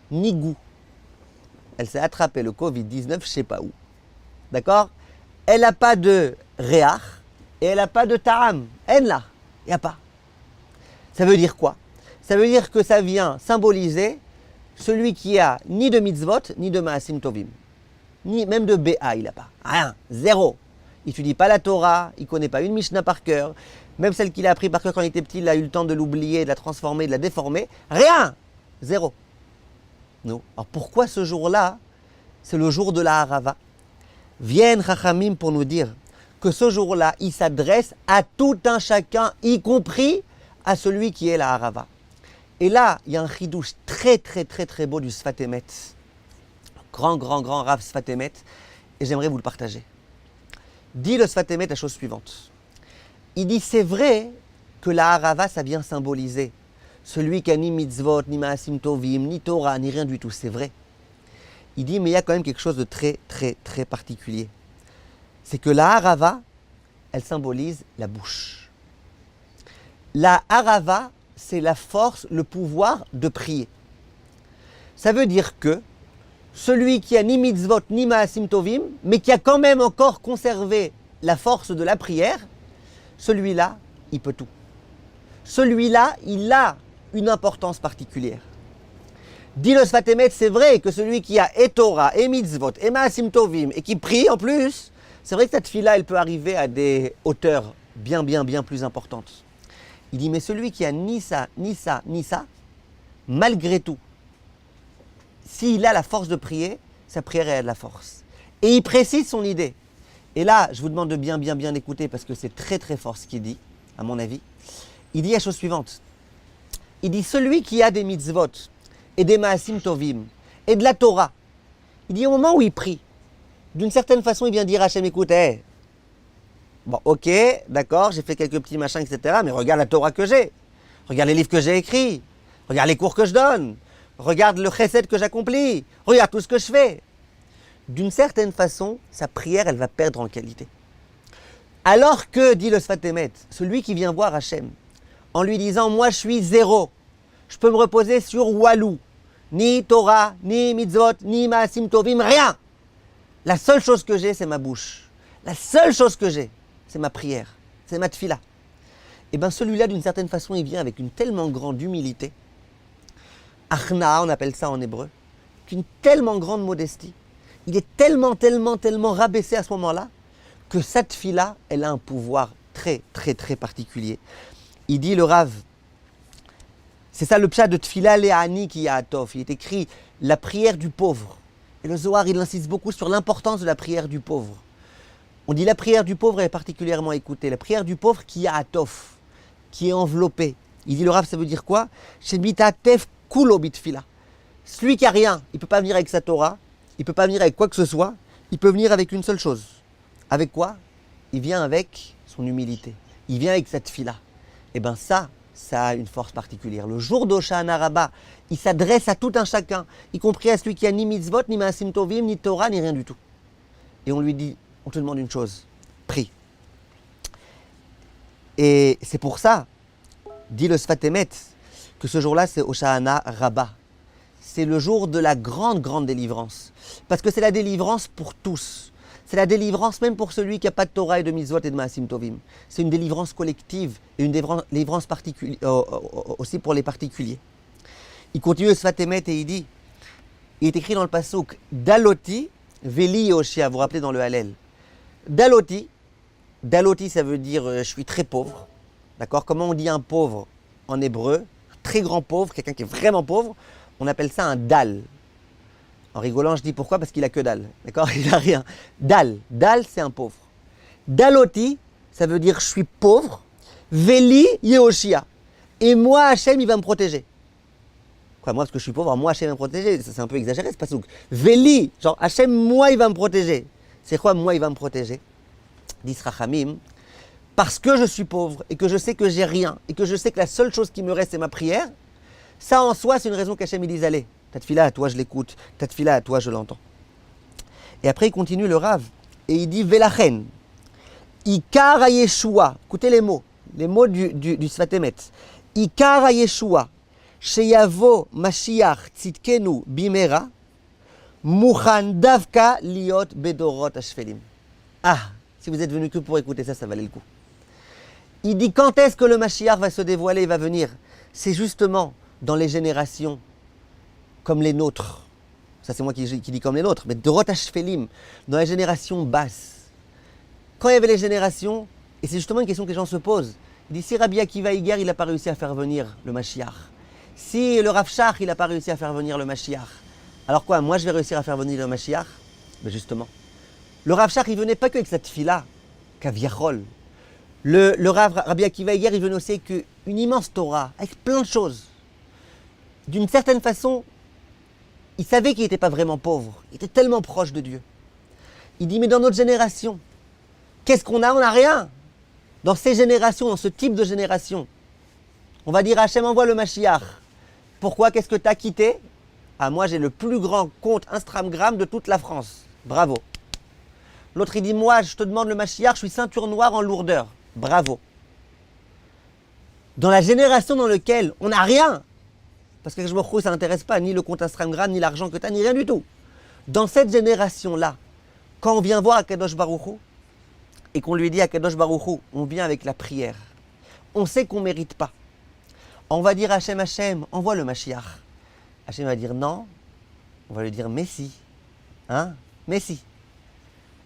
ni goût. elle s'est attrapée le Covid-19, je ne sais pas où. D'accord? Elle n'a pas de réach et elle n'a pas de ta'am. Elle là, il n'y a pas. Ça veut dire quoi? Ça veut dire que ça vient symboliser celui qui a ni de mitzvot, ni de ma'asim tovim. Ni même de BA, il n'a pas. Rien, zéro. Il n'étudie pas la Torah, il ne connaît pas une Mishnah par cœur. Même celle qu'il a appris par cœur quand il était petit, il a eu le temps de l'oublier, de la transformer, de la déformer. Rien, zéro. Non. Alors pourquoi ce jour-là, c'est le jour de la Harava? Viennent Chachamim pour nous dire que ce jour-là, il s'adresse à tout un chacun, y compris à celui qui est la Harava. Et là, il y a un chidouche très beau du Sfat Emet. Grand Rav Sfat Emet. Et j'aimerais vous le partager. Dit le Sfat Emet la chose suivante. Il dit, c'est vrai que la Harava, ça vient symboliser celui qui a ni mitzvot, ni ma'asim tovim, ni Torah, ni rien du tout. C'est vrai. Il dit, mais il y a quand même quelque chose de très particulier. C'est que la Harava, elle symbolise la bouche. La Harava, c'est la force, le pouvoir de prier. Ça veut dire que celui qui a ni mitzvot, ni ma'asim tovim, mais qui a quand même encore conservé la force de la prière, celui-là, il peut tout. Celui-là, il a une importance particulière. Dit le Sfat Emet, c'est vrai que celui qui a et Torah, et mitzvot, et ma'asim tovim, et qui prie en plus, c'est vrai que cette fille-là, elle peut arriver à des hauteurs bien plus importantes. Il dit, mais celui qui a ni ça, malgré tout, s'il a la force de prier, sa prière a de la force. Et il précise son idée. Et là, je vous demande de bien écouter parce que c'est très fort ce qu'il dit, à mon avis. Il dit la chose suivante. Il dit, celui qui a des mitzvot, et des ma'asim tovim, et de la Torah, il dit au moment où il prie, d'une certaine façon, il vient dire à Hachem, écoute, bon, ok, d'accord, j'ai fait quelques petits machins, etc., mais regarde la Torah que j'ai, regarde les livres que j'ai écrits, regarde les cours que je donne, regarde le chesed que j'accomplis, regarde tout ce que je fais. D'une certaine façon, sa prière, elle va perdre en qualité. Alors que, dit le Sfat Emet, celui qui vient voir Hachem, en lui disant, moi je suis zéro, je peux me reposer sur Walou, ni Torah, ni mitzvot, ni ma'asim tovim, rien. La seule chose que j'ai, c'est ma bouche. La seule chose que j'ai, c'est ma prière, c'est ma tfila. Et bien celui-là, d'une certaine façon, il vient avec une tellement grande humilité, achna, on appelle ça en hébreu, qu'une tellement grande modestie. Il est tellement rabaissé à ce moment-là, que cette tfila, elle a un pouvoir très particulier. Il dit le Rav, c'est ça le pshat de tfila le'ani qui a atof. Il est écrit la prière du pauvre. Et le Zohar, il insiste beaucoup sur l'importance de la prière du pauvre. On dit la prière du pauvre est particulièrement écoutée. La prière du pauvre qui a atof, qui est enveloppée. Il dit le Rav, ça veut dire quoi? Shemitatef kulo bitfila. Celui qui a rien, il ne peut pas venir avec sa Torah, il ne peut pas venir avec quoi que ce soit, il peut venir avec une seule chose. Avec quoi? Il vient avec son humilité. Il vient avec cette fila. Et bien ça a une force particulière. Le jour d'Hoshana Rabbah, il s'adresse à tout un chacun, y compris à celui qui a ni mitzvot, ni ma'asim tovim, ni Torah, ni rien du tout. Et on lui dit, on te demande une chose, prie. Et c'est pour ça, dit le Sfat Emet, que ce jour-là, c'est Hoshana Rabbah. C'est le jour de la grande délivrance. Parce que c'est la délivrance pour tous. C'est la délivrance même pour celui qui n'a pas de Torah et de mitzvot et de ma'asim tovim. C'est une délivrance collective et une délivrance aussi pour les particuliers. Il continue le Sfat Emet et il dit, il est écrit dans le passouk, Daloti veli yoshia, vous vous rappelez dans le Hallel. Daloti ça veut dire je suis très pauvre. D'accord? Comment on dit un pauvre en hébreu? Un très grand pauvre, quelqu'un qui est vraiment pauvre, on appelle ça un dal. En rigolant, je dis pourquoi? Parce qu'il a que dalle. D'accord? Il n'a rien. Dal, c'est un pauvre. Daloti, ça veut dire je suis pauvre. Veli Yehoshia. Et moi, Hachem, il va me protéger. Quoi, moi, parce que je suis pauvre, moi, Hachem va me protéger. Ça, c'est un peu exagéré, c'est pas ça. Veli, genre Hachem, moi, il va me protéger. C'est quoi, moi, il va me protéger? Dit Rachamim, parce que je suis pauvre et que je sais que j'ai rien et que je sais que la seule chose qui me reste, c'est ma prière. Ça, en soi, c'est une raison qu'Hachem, il dise, allez, ta tfila à toi, je l'écoute. Ta tfila à toi, je l'entends. Et après, il continue le Rav. Et il dit, Velachen, Ikar Yeshua. Écoutez les mots du Sfat Emet. Ikar Yeshua, Sheyavo Mashiach Tzidkenu Bimera, Mouchan davka liot bedorot ashfelim. Ah, si vous êtes venu que pour écouter ça, ça valait le coup. Il dit quand est-ce que le Mashiach va se dévoiler, va venir? C'est justement dans les générations comme les nôtres. Ça c'est moi qui dis comme les nôtres, mais Dorot Ashfelim, dans les générations basses. Quand il y avait les générations, et c'est justement une question que les gens se posent, il dit si Rabbi Akiva Iger, il n'a pas réussi à faire venir le Mashiach, si le Rav Shach, il n'a pas réussi à faire venir le Mashiach, alors quoi, moi je vais réussir à faire venir le Mashiach? Ben justement, le Rav Shach, il venait pas que avec cette fila, Kaviachol. Le Rabbi Akiva Iger, il venait aussi avec une immense Torah, avec plein de choses. D'une certaine façon, il savait qu'il n'était pas vraiment pauvre, il était tellement proche de Dieu. Il dit, mais dans notre génération, qu'est-ce qu'on a? On n'a rien. Dans ces générations, dans ce type de génération, on va dire, Hachem envoie le Mashiach. Pourquoi? Qu'est-ce que tu as quitté? Ah, moi j'ai le plus grand compte Instagram de toute la France. Bravo. L'autre il dit, moi je te demande le Mashiach, je suis ceinture noire en lourdeur. Bravo. Dans la génération dans laquelle on n'a rien, parce que je me trouve ça n'intéresse pas ni le compte Instagram, ni l'argent que tu as, ni rien du tout. Dans cette génération-là, quand on vient voir Akadosh Baruch Hu, et qu'on lui dit Akadosh Baruch Hu, on vient avec la prière. On sait qu'on ne mérite pas. On va dire Hachem, Hachem, envoie le Mashiach. Hachem va dire non. On va lui dire mais si. Hein? Mais si.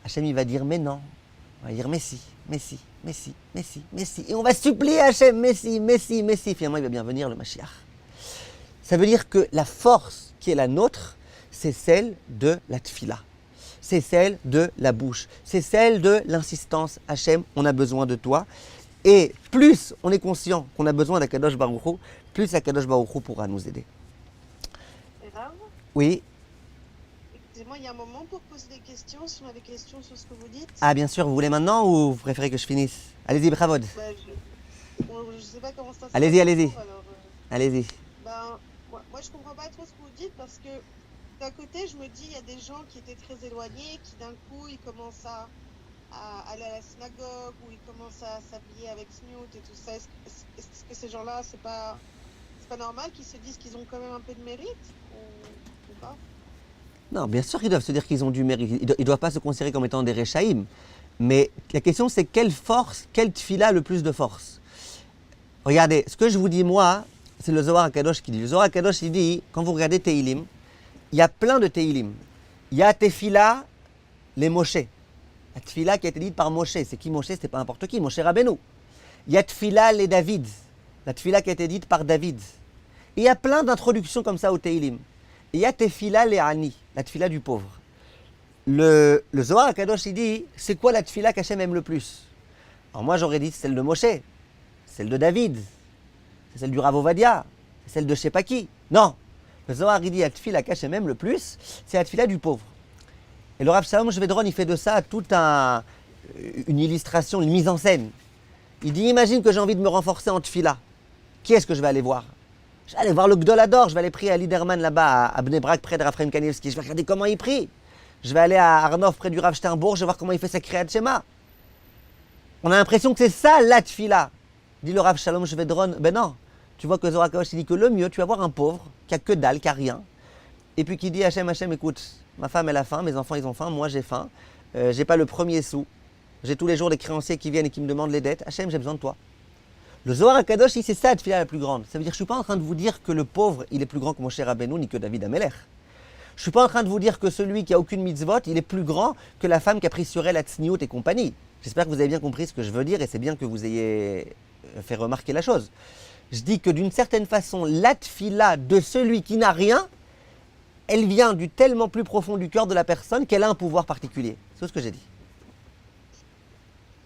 Hachem il va dire mais non. On va dire mais si, mais si, mais si, mais si, mais si. Et on va supplier Hachem, mais si, mais si, mais si. Finalement il va bien venir le Mashiach. Ça veut dire que la force qui est la nôtre, c'est celle de la tfila. C'est celle de la bouche. C'est celle de l'insistance. Hachem, on a besoin de toi. Et plus on est conscient qu'on a besoin d'Akadosh Baruch Hu, plus Akadosh Baruch Hu pourra nous aider. Rav, Oui. excusez-moi, il y a un moment pour poser des questions, si on a des questions sur ce que vous dites. Ah bien sûr, vous voulez maintenant ou vous préférez que je finisse? Allez-y, Bravod. Bah, je sais pas comment ça se Allez-y, passe, allez-y. alors, Allez-y. ben, moi, je comprends pas trop ce que vous dites parce que d'un côté, je me dis, il y a des gens qui étaient très éloignés, qui d'un coup, ils commencent à aller à la synagogue ou ils commencent à s'habiller avec Snoot et tout ça. Est-ce que ces gens-là, c'est pas normal qu'ils se disent qu'ils ont quand même un peu de mérite ou pas? Non, bien sûr qu'ils doivent se dire qu'ils ont du mérite. Ils ne doivent pas se considérer comme étant des Rechaïm. Mais la question, c'est quelle force, quelle tfila a le plus de force? Regardez, ce que je vous dis moi, c'est le Zohar HaKadosh qui dit. Le Zohar HaKadosh, il dit, quand vous regardez Teilim, il y a plein de Teilim. Il y a Tefila, les Moshe. La Tfila qui a été dite par Moshe. C'est qui Moshe? C'est pas n'importe qui, Moshe Rabbeinu. Il y a Tfila, les David. La Tfila qui a été dite par David. Et il y a plein d'introductions comme ça au Teilim. Et il y a Tefila, les Ani, la Tfila du pauvre. Le Zohar HaKadosh, il dit, c'est quoi la Tfila qu'Hachem aime le plus? Alors moi, j'aurais dit celle de Moshe, celle de David, c'est celle du Rav Ovadia, c'est celle de je sais pas qui. Non, le Zohar, il dit, la Tfila qu'Hachem aime le plus, c'est la Tfila du pauvre. Et le Rav Shalom Shvedron, il fait de ça toute une illustration, une mise en scène. Il dit, imagine que j'ai envie de me renforcer en Tfila. Qui est-ce que je vais aller voir? Je vais aller voir le Gdolador, je vais aller prier à Liderman là-bas, à Bnei Brak, près de Raphaël Kanievski. Je vais regarder comment il prie. Je vais aller à Arnov, près du Rav Sternbourg, je vais voir comment il fait sa Kriyat Shema. On a l'impression que c'est ça la Tfila. Dit le Rav Shalom Shvedron, ben non. Tu vois que Zohar HaKadosh, il dit que le mieux, tu vas voir un pauvre, qui a que dalle, qui a rien. Et puis qui dit, Hachem, Hachem, écoute, ma femme elle a faim, mes enfants ils ont faim, moi j'ai faim. J'ai pas le premier sou. J'ai tous les jours des créanciers qui viennent et qui me demandent les dettes. Hachem, j'ai besoin de toi. Le Zohar HaKadosh, c'est ça la tfila la plus grande. Ça veut dire que je ne suis pas en train de vous dire que le pauvre, il est plus grand que Moshe Rabbeinu ni que David Amelech. Je ne suis pas en train de vous dire que celui qui a aucune mitzvot, il est plus grand que la femme qui a pris sur elle la tsniout et compagnie. J'espère que vous avez bien compris ce que je veux dire et c'est bien que vous ayez fait remarquer la chose. Je dis que d'une certaine façon, la tfila de celui qui n'a rien, elle vient du tellement plus profond du cœur de la personne qu'elle a un pouvoir particulier. C'est ce que j'ai dit.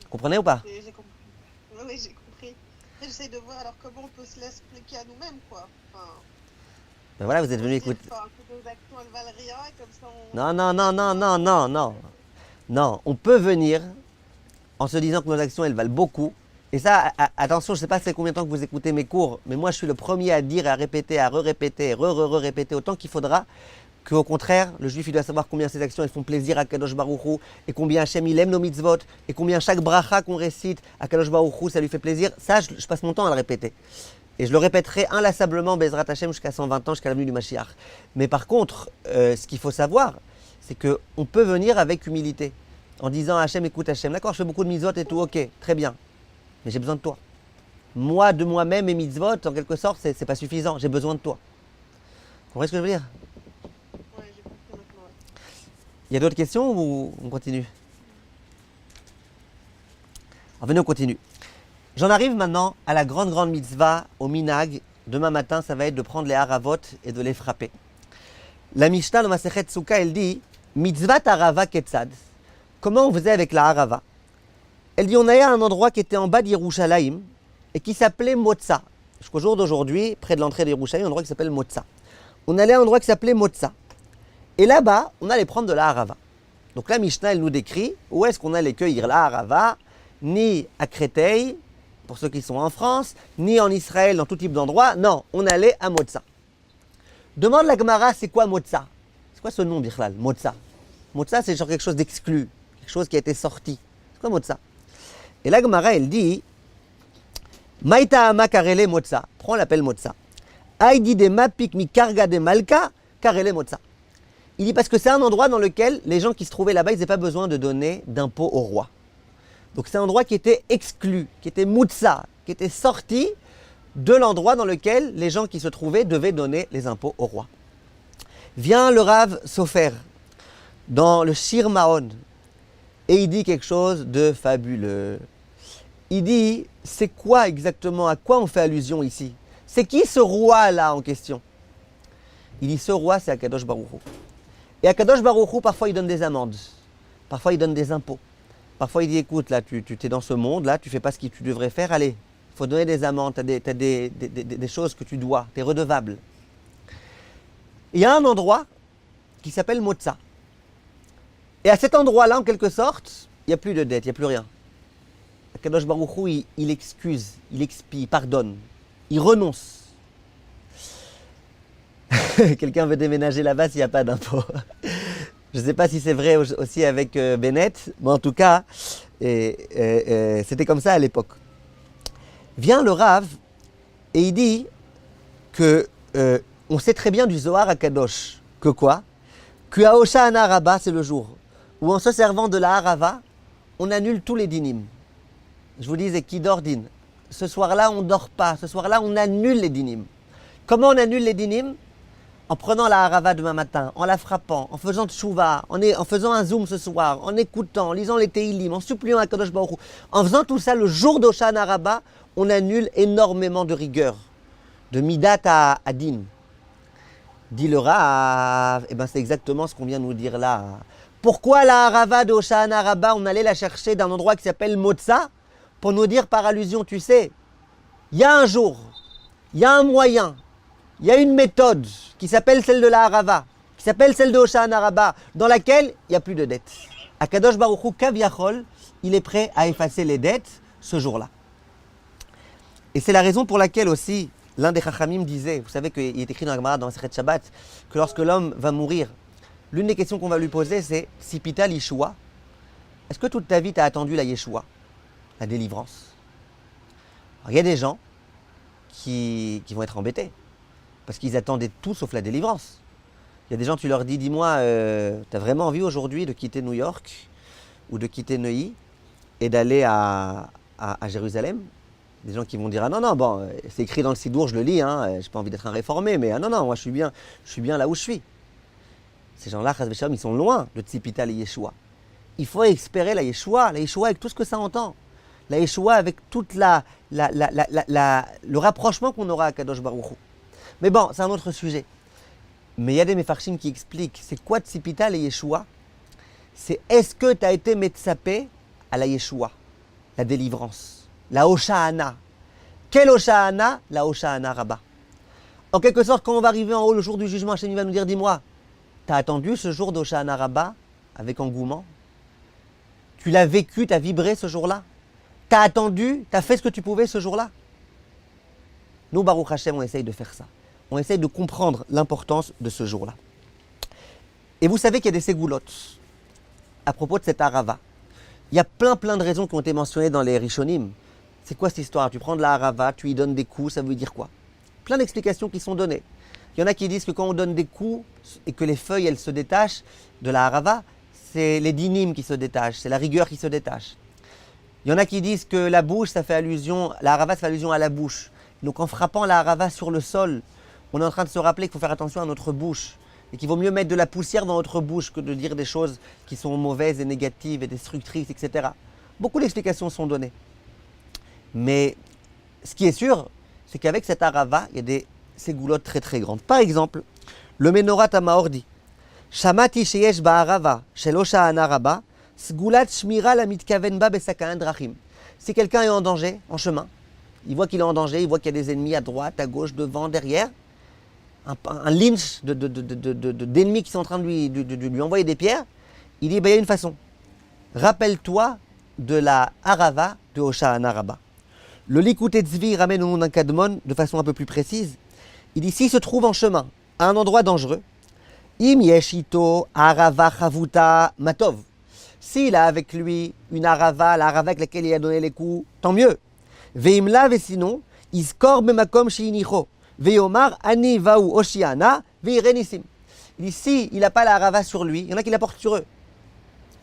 Vous comprenez ou pas? J'ai compris. Oui, j'ai compris. J'essaie de voir alors comment on peut se l'expliquer à nous-mêmes, quoi. Enfin, Ben voilà, vous êtes venu dire écouter. que nos actions, elles valent rien, et comme ça, Non, non, non, non, non, non, non. Non, on peut venir en se disant que nos actions, elles valent beaucoup. Et ça, attention, je ne sais pas c'est combien de temps que vous écoutez mes cours, mais moi, je suis le premier à dire et à répéter, à re-répéter, re-répéter autant qu'il faudra, qu'au contraire, le juif, il doit savoir combien ses actions, elles font plaisir à Kadosh Baruch Hu, et combien Hachem, il aime nos mitzvot, et combien chaque bracha qu'on récite à Kadosh Baruch Hu, ça lui fait plaisir. Ça, je passe mon temps à le répéter. Et je le répéterai inlassablement, Bezrat Hashem, jusqu'à 120 ans, jusqu'à la venue du Mashiach. Mais par contre, ce qu'il faut savoir, c'est qu'on peut venir avec humilité, en disant à Hashem, écoute Hashem, d'accord, je fais beaucoup de mitzvot et tout, ok, très bien, mais j'ai besoin de toi. Moi, de moi-même et mitzvot, en quelque sorte, c'est pas suffisant, j'ai besoin de toi. Vous comprenez ce que je veux dire? Ouais, j'ai compris maintenant. Ouais. Il y a d'autres questions ou on continue? Alors venez, on continue. J'en arrive maintenant à la grande mitzvah, au minag. Demain matin, ça va être de prendre les haravot et de les frapper. La Mishnah, dans Masechet Souka, elle dit mitzvat harava ketzad. Comment on faisait avec la harava? Elle dit on allait à un endroit qui était en bas d'Yerushalayim et qui s'appelait Motza. Jusqu'au jour d'aujourd'hui, près de l'entrée d'Yerushalayim, un endroit qui s'appelle Motza. On allait à un endroit qui s'appelait Motza. Et là-bas, on allait prendre de la harava. Donc la Mishnah, elle nous décrit où est-ce qu'on allait cueillir la harava, ni à Créteil, pour ceux qui sont en France, ni en Israël, dans tout type d'endroit. Non, on allait à Motza. Demande la Gemara, c'est quoi Motza? C'est quoi ce nom, Bichlal? Motza. Motza, c'est genre quelque chose d'exclu, quelque chose qui a été sorti. C'est quoi Motza? Et la Gemara, elle dit Maïta ama karele Motza. Prends l'appel Motza. Aïdi de mapik mi karga de malka karele Motza. Il dit parce que c'est un endroit dans lequel les gens qui se trouvaient là-bas, ils n'avaient pas besoin de donner d'impôts au roi. Donc c'est un endroit qui était exclu, qui était Motza, qui était sorti de l'endroit dans lequel les gens qui se trouvaient devaient donner les impôts au roi. Vient le Rav Sofer dans le Shir Maon et il dit quelque chose de fabuleux. Il dit, c'est quoi exactement, à quoi on fait allusion ici? C'est qui ce roi-là en question? Il dit, ce roi, c'est Akadosh Baruch Hu. Et Akadosh Baruch Hu, parfois, il donne des amendes. Parfois, il donne des impôts. Parfois, il dit, écoute, là, tu es dans ce monde, là, tu fais pas ce que tu devrais faire, allez, il faut donner des amendes, tu as des choses que tu dois, tu es redevable. Il y a un endroit qui s'appelle Motza. Et à cet endroit-là, en quelque sorte, il n'y a plus de dette, il n'y a plus rien. Akadosh Baruch Hu, il excuse, il expie, il pardonne, il renonce. Quelqu'un veut déménager là-bas s'il n'y a pas d'impôt. Je ne sais pas si c'est vrai aussi avec Bennett, mais en tout cas, c'était comme ça à l'époque. Vient le Rav et il dit que on sait très bien du Zohar à Kadosh que quoi? Que à Hoshana Rabbah, c'est le jour où en se servant de la harava, on annule tous les dinim. Je vous disais, qui dort din. Ce soir-là, on ne dort pas. Ce soir-là, on annule les dinim. Comment on annule les dinim? En prenant la harava demain matin, en la frappant, en faisant tchouva, en faisant un zoom ce soir, en écoutant, en lisant les Teilim, en suppliant à Kadosh Baruch Hu. En faisant tout ça, le jour d'Hoshana Rabbah, on annule énormément de rigueur, de midat à din. Dit le Rav, eh ben c'est exactement ce qu'on vient de nous dire là. Pourquoi la harava d'Hoshana Rabbah, on allait la chercher d'un endroit qui s'appelle Motza? Pour nous dire par allusion, tu sais, il y a un jour, il y a un moyen, il y a une méthode qui s'appelle celle de la harava, qui s'appelle celle de Hoshana Rabbah, dans laquelle il n'y a plus de dettes. Akadosh Baruch Hu, Kaviachol, il est prêt à effacer les dettes ce jour-là. Et c'est la raison pour laquelle aussi, l'un des Chachamim disait, vous savez qu'il est écrit dans la Gemara, dans la Sechet Shabbat, que lorsque l'homme va mourir, l'une des questions qu'on va lui poser, c'est Sipita l'Yeshua. Est-ce que toute ta vie, tu as attendu la Yeshua, la délivrance? Alors, il y a des gens qui vont être embêtés, parce qu'ils attendaient tout sauf la délivrance. Il y a des gens, tu leur dis, dis-moi, tu as vraiment envie aujourd'hui de quitter New York ou de quitter Neuilly et d'aller à Jérusalem? Des gens qui vont dire, ah non, non, bon, c'est écrit dans le Sidour, je le lis, hein, j'ai pas envie d'être un réformé, mais ah non, non, moi je suis bien là où je suis. Ces gens-là, Chas v'Shalom, ils sont loin de Tzipita et Yeshua. Il faut espérer la Yeshua avec tout ce que ça entend. La Yeshua avec toute le rapprochement qu'on aura à Kadosh Baruch Hu. Mais bon, c'est un autre sujet. Mais il y a des Mefarshim qui expliquent, c'est quoi Tzipita et Yeshua? C'est est-ce que tu as été metzapé à la Yeshua, la délivrance, la Hoshana. Quelle Hoshana? La Hoshana Rabbah. En quelque sorte, quand on va arriver en haut le jour du jugement, Hachem va nous dire, dis-moi, tu as attendu ce jour d'Hoshana Rabbah avec engouement? Tu l'as vécu, tu as vibré ce jour-là? Tu as attendu, tu as fait ce que tu pouvais ce jour-là? Nous, Baruch Hashem, on essaye de faire ça. On essaye de comprendre l'importance de ce jour-là. Et vous savez qu'il y a des ségoulottes à propos de cette harava. Il y a plein de raisons qui ont été mentionnées dans les Rishonim. C'est quoi cette histoire? Tu prends de la harava, tu y donnes des coups, ça veut dire quoi? Plein d'explications qui sont données. Il y en a qui disent que quand on donne des coups et que les feuilles elles se détachent de la harava, c'est les dynimes qui se détachent, c'est la rigueur qui se détache. Il y en a qui disent que la bouche, ça fait allusion, la harava, ça fait allusion à la bouche. Donc en frappant la harava sur le sol, on est en train de se rappeler qu'il faut faire attention à notre bouche et qu'il vaut mieux mettre de la poussière dans notre bouche que de dire des choses qui sont mauvaises et négatives et destructrices, etc. Beaucoup d'explications sont données. Mais ce qui est sûr, c'est qu'avec cette harava, il y a des ségoulottes très très grandes. Par exemple, le Menorat Amaor dit Shamati sheyesh ba'harava shel Hosha'ana rabba sgulat shmira la mitkaven ba besakahan drachim. Si quelqu'un est en danger, en chemin, il voit qu'il est en danger, il voit qu'il y a des ennemis à droite, à gauche, devant, derrière, un lynch d'ennemis qui sont en train de lui envoyer des pierres, il dit, il y a une façon. Rappelle-toi de la harava de Hosha'ana rabba. Le Likutei Tzvi ramène au nom d'un kadmon de façon un peu plus précise. Il dit, s'il se trouve en chemin, à un endroit dangereux, im yeshito harava chavuta matov. S'il a avec lui une harava, la harava avec laquelle il a donné les coups, tant mieux. Veimla ve sinon, iskor bemakom sheinicho. Veomar ani vaou oshiana veirenissim. Il dit, si il n'a pas la harava sur lui, il y en a qui la portent sur eux.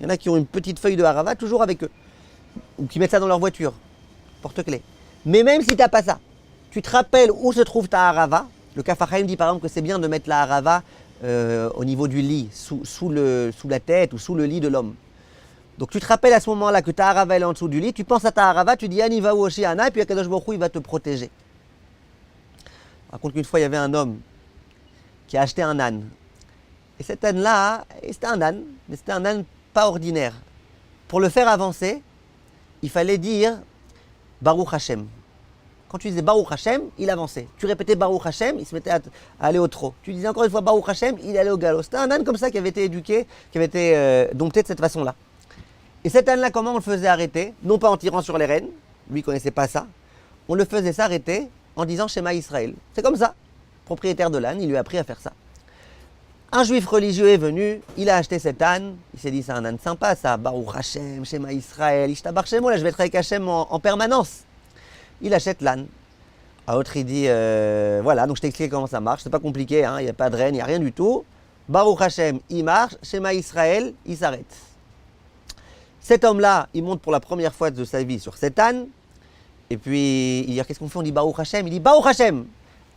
Il y en a qui ont une petite feuille de harava toujours avec eux. Ou qui mettent ça dans leur voiture, porte-clés. Mais même si tu n'as pas ça, tu te rappelles où se trouve ta harava. Le Kaf HaChaim dit par exemple que c'est bien de mettre la harava au niveau du lit, sous la tête ou sous le lit de l'homme. Donc tu te rappelles à ce moment-là que ta harava elle est en dessous du lit, tu penses à ta harava, tu dis Aniva ou Oshiana, et puis Akadosh Baruch Hu, il va te protéger. On raconte qu'une fois il y avait un homme qui a acheté un âne. Et cet âne-là, c'était un âne, mais c'était un âne pas ordinaire. Pour le faire avancer, il fallait dire Baruch Hashem. Quand tu disais Baruch Hashem, il avançait. Tu répétais Baruch Hashem, il se mettait à aller au trot. Tu disais encore une fois Baruch Hashem, il allait au galop. C'était un âne comme ça qui avait été éduqué, qui avait été dompté de cette façon-là. Et cet âne-là, comment on le faisait arrêter? Non pas en tirant sur les rênes, lui ne connaissait pas ça. On le faisait s'arrêter en disant Shema Israël. C'est comme ça. Propriétaire de l'âne, il lui a appris à faire ça. Un juif religieux est venu, il a acheté cet âne, il s'est dit c'est un âne sympa ça, Baruch Hashem, Shema Israël, Ishtabar Shemo, là je vais être avec Hashem en permanence. Il achète l'âne. Un autre il dit voilà, donc je t'explique comment ça marche, c'est pas compliqué, il n'y a pas de rêne, il n'y a rien du tout. Baruch Hashem, il marche, Shema Israël, il s'arrête. Cet homme-là, il monte pour la première fois de sa vie sur cet âne, et puis il dit qu'est-ce qu'on fait? On dit Baruch Hashem, il dit Baruch Hashem.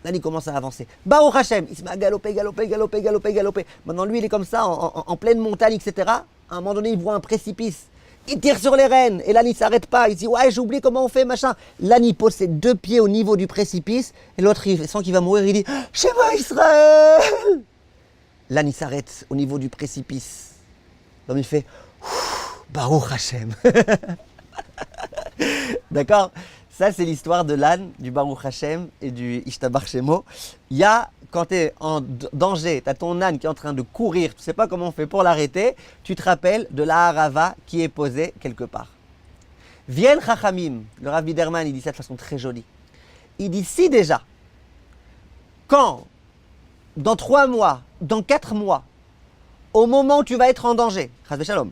Là, il commence à avancer. Baruch Hashem, il se met à galoper, galoper, galoper, galoper, galoper. Maintenant, lui, il est comme ça, en pleine montagne, etc. À un moment donné, il voit un précipice. Il tire sur les rênes. Et là, il ne s'arrête pas. Il dit, ouais, j'ai oublié comment on fait, machin. Là, il pose ses deux pieds au niveau du précipice. Et l'autre, il sent qu'il va mourir. Il dit, Shema Israël. Là, il s'arrête au niveau du précipice. Donc, il fait, Baruch Hashem. D'accord? Ça, c'est l'histoire de l'âne, du Baruch Hashem et du Ishtabar Shemo. Il y a, quand tu es en danger, tu as ton âne qui est en train de courir, tu ne sais pas comment on fait pour l'arrêter, tu te rappelles de la harava qui est posée quelque part. Vienne Chachamim, le Rav Biderman, il dit ça de façon très jolie. Il dit si déjà, quand, dans 3 mois, dans 4 mois, au moment où tu vas être en danger, Chas Shalom,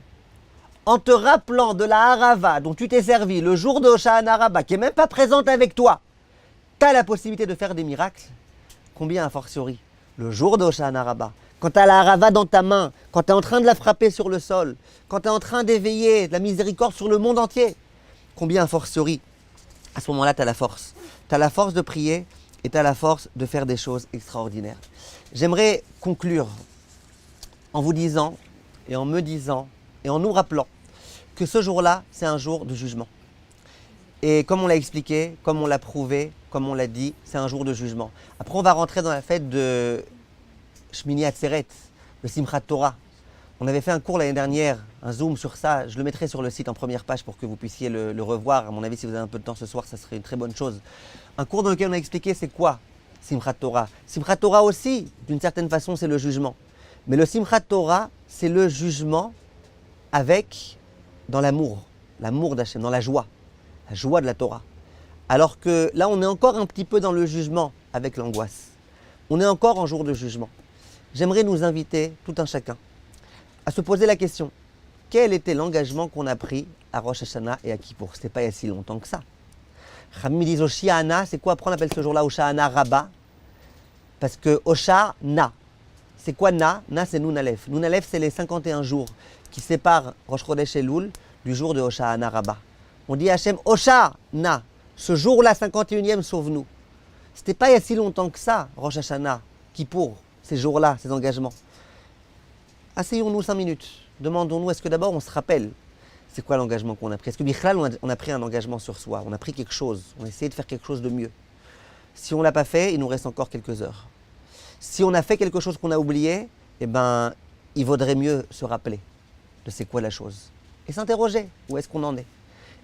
en te rappelant de la harava dont tu t'es servi le jour de Hosha'ana rabba, qui n'est même pas présente avec toi, tu as la possibilité de faire des miracles. Combien a fortiori le jour de Hosha'ana rabba, quand tu as la harava dans ta main, quand tu es en train de la frapper sur le sol, quand tu es en train d'éveiller de la miséricorde sur le monde entier, combien a fortiori, à ce moment-là, tu as la force. Tu as la force de prier et tu as la force de faire des choses extraordinaires. J'aimerais conclure en vous disant et en me disant et en nous rappelant que ce jour-là, c'est un jour de jugement. Et comme on l'a expliqué, comme on l'a prouvé, comme on l'a dit, c'est un jour de jugement. Après, on va rentrer dans la fête de Shmini Atzeret, le Simchat Torah. On avait fait un cours l'année dernière, un zoom sur ça. Je le mettrai sur le site en première page pour que vous puissiez le revoir. À mon avis, si vous avez un peu de temps ce soir, ça serait une très bonne chose. Un cours dans lequel on a expliqué c'est quoi Simchat Torah. Simchat Torah aussi, d'une certaine façon, c'est le jugement. Mais le Simchat Torah, c'est le jugement avec, dans l'amour d'Hachem, dans la joie de la Torah. Alors que là, on est encore un petit peu dans le jugement avec l'angoisse. On est encore en jour de jugement. J'aimerais nous inviter, tout un chacun, à se poser la question, quel était l'engagement qu'on a pris à Rosh Hashanah et à Kippour? Ce n'était pas il y a si longtemps que ça. Khamim disent Oshana, c'est quoi? Pourquoi on appelle ce jour-là Oshana Rabba? Parce que Oshana, c'est quoi Na? Na, c'est Nun Aleph. Nun Aleph, c'est les 51 jours qui séparent Rosh Chodesh Elul du jour de Oshana Rabba. On dit à Hachem Oshana, ce jour-là, 51e, sauve-nous. C'était pas il y a si longtemps que ça, Rosh Hashanah, Kippour, ces jours-là, ces engagements. Asseyons-nous 5 minutes. Demandons-nous, est-ce que d'abord on se rappelle c'est quoi l'engagement qu'on a pris? Est-ce que Bichlal, on a pris un engagement sur soi? On a pris quelque chose, on a essayé de faire quelque chose de mieux. Si on ne l'a pas fait, il nous reste encore quelques heures. Si on a fait quelque chose qu'on a oublié, eh ben, il vaudrait mieux se rappeler de c'est quoi la chose. Et s'interroger, où est-ce qu'on en est?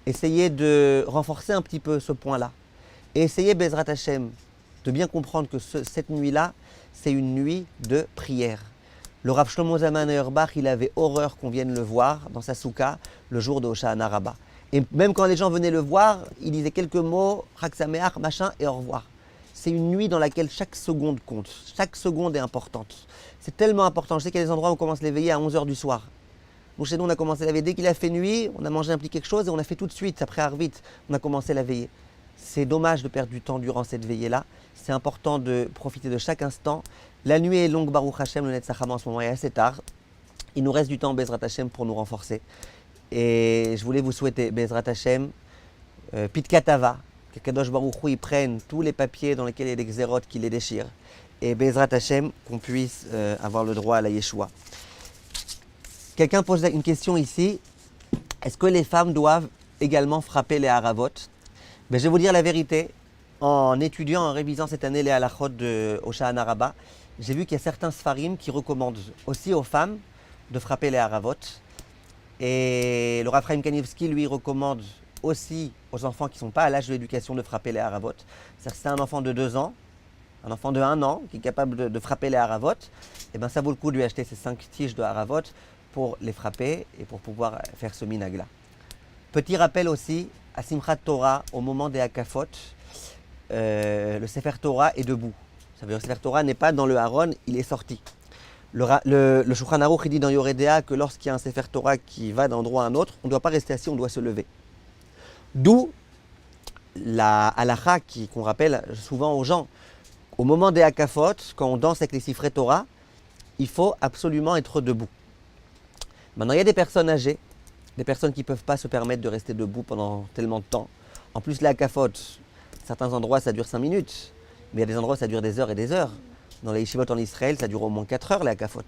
Essayer de renforcer un petit peu ce point-là. Et essayer, Bezrat Hashem, de bien comprendre que cette nuit-là, c'est une nuit de prière. Le Rav Shlomo Zalman Auerbach, il avait horreur qu'on vienne le voir dans sa soukha le jour de Hoshana Rabbah. Et même quand les gens venaient le voir, il disait quelques mots, Chag Sameach, machin, et au revoir. C'est une nuit dans laquelle chaque seconde compte. Chaque seconde est importante. C'est tellement important. Je sais qu'il y a des endroits où on commence l'éveiller à 11h du soir. Nous, chez nous, on a commencé la veiller. Dès qu'il a fait nuit, on a mangé un petit quelque chose et on a fait tout de suite, après Arvit, on a commencé la veiller. C'est dommage de perdre du temps durant cette veillée-là. C'est important de profiter de chaque instant. La nuit est longue, Baruch Hashem, le Netzach Hama en ce moment est assez tard. Il nous reste du temps, Bezrat Hashem, pour nous renforcer. Et je voulais vous souhaiter, Bezrat Hashem, Pitkatava, que Kadosh Baruch Hu, il prenne tous les papiers dans lesquels il y a des xérotes qui les déchirent. Et Bezrat Hashem, qu'on puisse avoir le droit à la Yeshua. Quelqu'un pose une question ici. Est-ce que les femmes doivent également frapper les haravot? Je vais vous dire la vérité. En étudiant, en révisant cette année les halachot de Hoshana Rabbah, j'ai vu qu'il y a certains sfarim qui recommandent aussi aux femmes de frapper les haravot. Et le Rav Chaim Kanievski, lui, recommande aussi aux enfants qui ne sont pas à l'âge de l'éducation de frapper les haravot. C'est-à-dire que c'est un enfant de 2 ans, un enfant de 1 an qui est capable de frapper les haravot, et bien ça vaut le coup de lui acheter ces 5 tiges de haravot pour les frapper et pour pouvoir faire ce minag-là. Petit rappel aussi, à Simchat Torah, au moment des Hakafot, le Sefer Torah est debout. Ça veut dire que le Sefer Torah n'est pas dans le Haron, il est sorti. Le Shulchan Aruch il dit dans Yoredea que lorsqu'il y a un Sefer Torah qui va d'un endroit à un autre, on ne doit pas rester assis, on doit se lever. D'où la halakha qu'on rappelle souvent aux gens. Au moment des Hakafot, quand on danse avec les Sifrei Torah, il faut absolument être debout. Maintenant, il y a des personnes âgées, des personnes qui ne peuvent pas se permettre de rester debout pendant tellement de temps. En plus, les Hakafot, certains endroits, ça dure 5 minutes, mais il y a des endroits, ça dure des heures et des heures. Dans les yeshivot en Israël, ça dure au moins 4 heures, les Hakafot.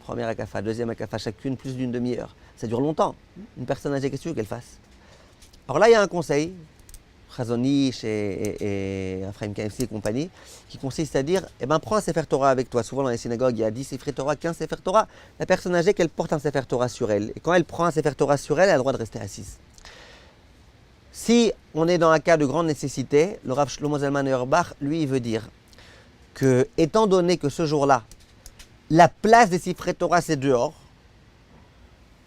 Première Hakafa, deuxième Hakafa, chacune plus d'une demi-heure. Ça dure longtemps. Une personne âgée, qu'est-ce que tu veux qu'elle fasse? Alors là, il y a un conseil, Chazonish et Ephraim Kanievski et compagnie, qui consiste à dire, prends un Sefer Torah avec toi. Souvent dans les synagogues, il y a 10 Sefer Torah, 15 Sefer Torah. La personne âgée, qu'elle porte un Sefer Torah sur elle. Et quand elle prend un Sefer Torah sur elle, elle a le droit de rester assise. Si on est dans un cas de grande nécessité, le Rav Shlomo Zalman Auerbach, lui, il veut dire que, étant donné que ce jour-là, la place des Sifrei Torah, c'est dehors,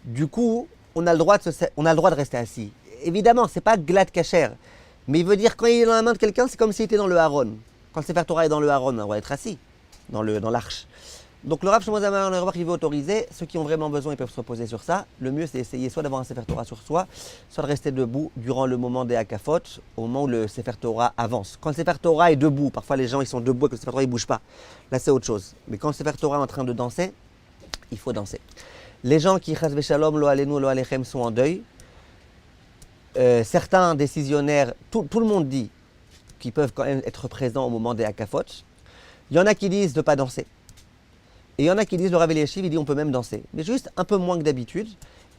du coup, on a le droit de rester assis. Évidemment, ce n'est pas glad kasher, mais il veut dire quand il est dans la main de quelqu'un, c'est comme s'il était dans le haron. Quand le Sefer Torah est dans le haron, on doit être assis, dans l'arche. Donc le Rav Shlomo Zalman Auerbach, il veut autoriser, ceux qui ont vraiment besoin, ils peuvent se reposer sur ça. Le mieux, c'est d'essayer soit d'avoir un Sefer Torah sur soi, soit de rester debout durant le moment des Hakafot, au moment où le Sefer Torah avance. Quand le Sefer Torah est debout, parfois les gens ils sont debout et que le Sefer Torah ne bouge pas. Là, c'est autre chose. Mais quand le Sefer Torah est en train de danser, il faut danser. Les gens qui, chas v'shalom, lo alenu, lo alechem, sont en deuil. Certains décisionnaires, tout le monde dit qu'ils peuvent quand même être présents au moment des Hakafot. Il y en a qui disent de ne pas danser. Et il y en a qui disent, le Rav Eliashiv, il dit on peut même danser. Mais juste un peu moins que d'habitude.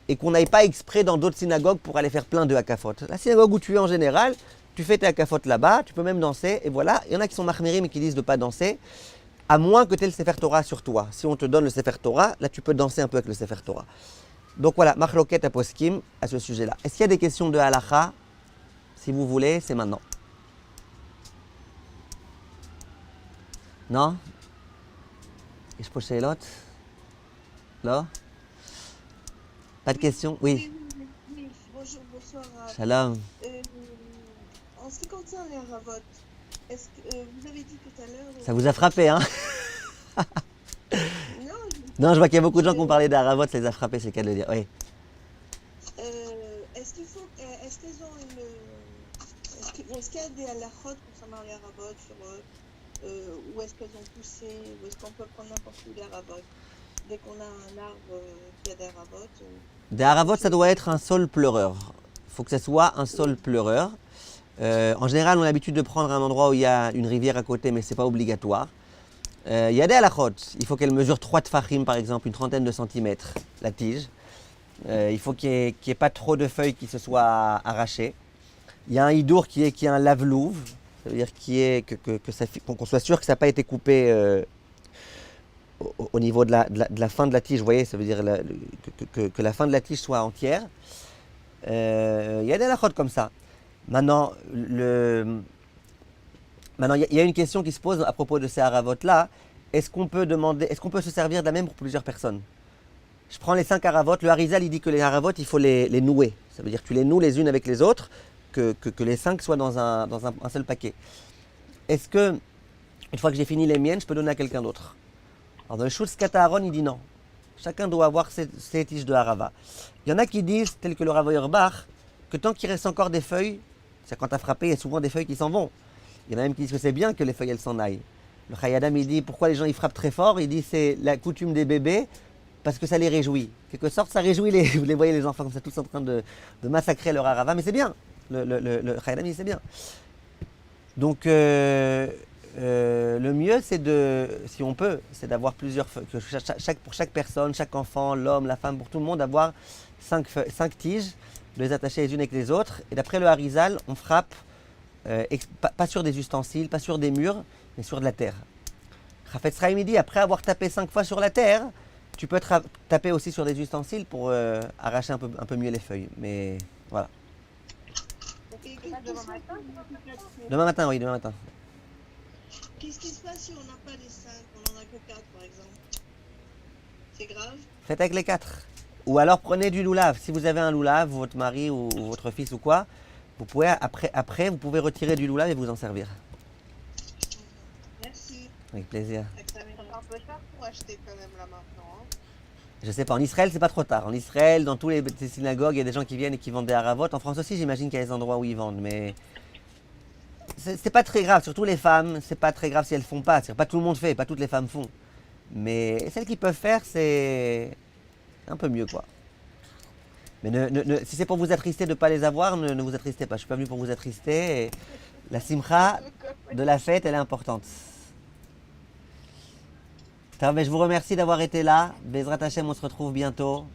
Et qu'on n'aille pas exprès dans d'autres synagogues pour aller faire plein de Hakafot. La synagogue où tu es en général, tu fais tes Hakafot là-bas, tu peux même danser. Et voilà, il y en a qui sont mahmirim et qui disent de ne pas danser. À moins que tu aies le Sefer Torah sur toi. Si on te donne le Sefer Torah, là tu peux danser un peu avec le Sefer Torah. Donc voilà, machloket aposkim à ce sujet-là. Est-ce qu'il y a des questions de halakha? Si vous voulez, c'est maintenant. Non? Je pose chez l'autre? Là? Pas de questions? Oui. Oui, bonjour, bonsoir. Shalom. En ce qui concerne les haravot, est-ce que vous avez dit tout à l'heure... Ça vous a frappé, hein? Non, Non, je vois qu'il y a beaucoup de gens qui ont parlé d'haravot, ça les a frappés, c'est le cas de le dire. Oui. est-ce qu'elles ont Est-ce qu'il y a des halakhot concernant les haravot sur où est-ce qu'elles ont poussé, où est-ce qu'on peut prendre n'importe où des haravot dès qu'on a un arbre qui a des haravot Des haravot, ça doit être un sol pleureur. Il faut que ce soit un sol pleureur. En général, on a l'habitude de prendre un endroit où il y a une rivière à côté, mais ce n'est pas obligatoire. Il y a des halakhot. Il faut qu'elle mesure 3 tfachim, par exemple, une trentaine de centimètres, la tige. Il faut qu'il n'y ait pas trop de feuilles qui se soient arrachées. Il y a un hidour qui est un lave-louve, ça veut dire qu'on soit sûr que ça n'a pas été coupé au niveau de la fin de la tige. Vous voyez, ça veut dire que la fin de la tige soit entière. Il y a des halakhot comme ça. Maintenant, il y a une question qui se pose à propos de ces haravot-là. Est-ce qu'on peut se servir de la même pour plusieurs personnes? Je prends les 5 haravot. Le Harizal, il dit que les haravot, il faut les nouer. Ça veut dire que tu les noues les unes avec les autres, que les 5 soient dans un seul paquet. Est-ce que, une fois que j'ai fini les miennes, je peux donner à quelqu'un d'autre? Alors dans le Shultz Kataharon, il dit non. Chacun doit avoir ses tiges de harava. Il y en a qui disent, tel que le Rav Auerbach, que tant qu'il reste encore des feuilles, c'est quand tu as frappé, il y a souvent des feuilles qui s'en vont. Il y en a même qui disent que c'est bien que les feuilles elles s'en aillent. Le Chayadam, il dit pourquoi les gens ils frappent très fort. Il dit c'est la coutume des bébés parce que ça les réjouit. En quelque sorte, ça réjouit vous les voyez les enfants comme ça tous en train de massacrer leur harava, mais c'est bien. Le Chayadam, il dit c'est bien. Donc le mieux c'est si on peut, c'est d'avoir plusieurs feuilles, pour chaque personne, chaque enfant, l'homme, la femme, pour tout le monde, d'avoir 5 tiges, de les attacher les unes avec les autres. Et d'après le Harizal, on frappe pas sur des ustensiles, pas sur des murs, mais sur de la terre. Chafetz Chaim dit, après avoir tapé 5 fois sur la terre, tu peux taper aussi sur des ustensiles pour arracher un peu mieux les feuilles. Mais voilà. Demain matin, Demain matin, oui, demain matin. qu'est-ce qui se passe si on n'a pas les 5, on en a que 4 par exemple? C'est grave? Faites avec les 4. Ou alors prenez du loulav. Si vous avez un loulav, votre mari ou votre fils ou quoi, vous pouvez après vous pouvez retirer du loulav et vous en servir. Merci. Avec plaisir. Ça va être un peu cher pour acheter quand même là maintenant. Hein. Je sais pas, en Israël c'est pas trop tard. En Israël, dans tous les synagogues, il y a des gens qui viennent et qui vendent des haravot. En France aussi, j'imagine qu'il y a des endroits où ils vendent, mais c'est pas très grave. Surtout les femmes, c'est pas très grave si elles font pas. C'est pas tout le monde fait, pas toutes les femmes font. Mais celles qui peuvent faire, c'est un peu mieux quoi. Mais si c'est pour vous attrister de ne pas les avoir, ne vous attristez pas. Je ne suis pas venu pour vous attrister. Et la simcha de la fête, elle est importante. Mais je vous remercie d'avoir été là. Bezrat Hashem, on se retrouve bientôt.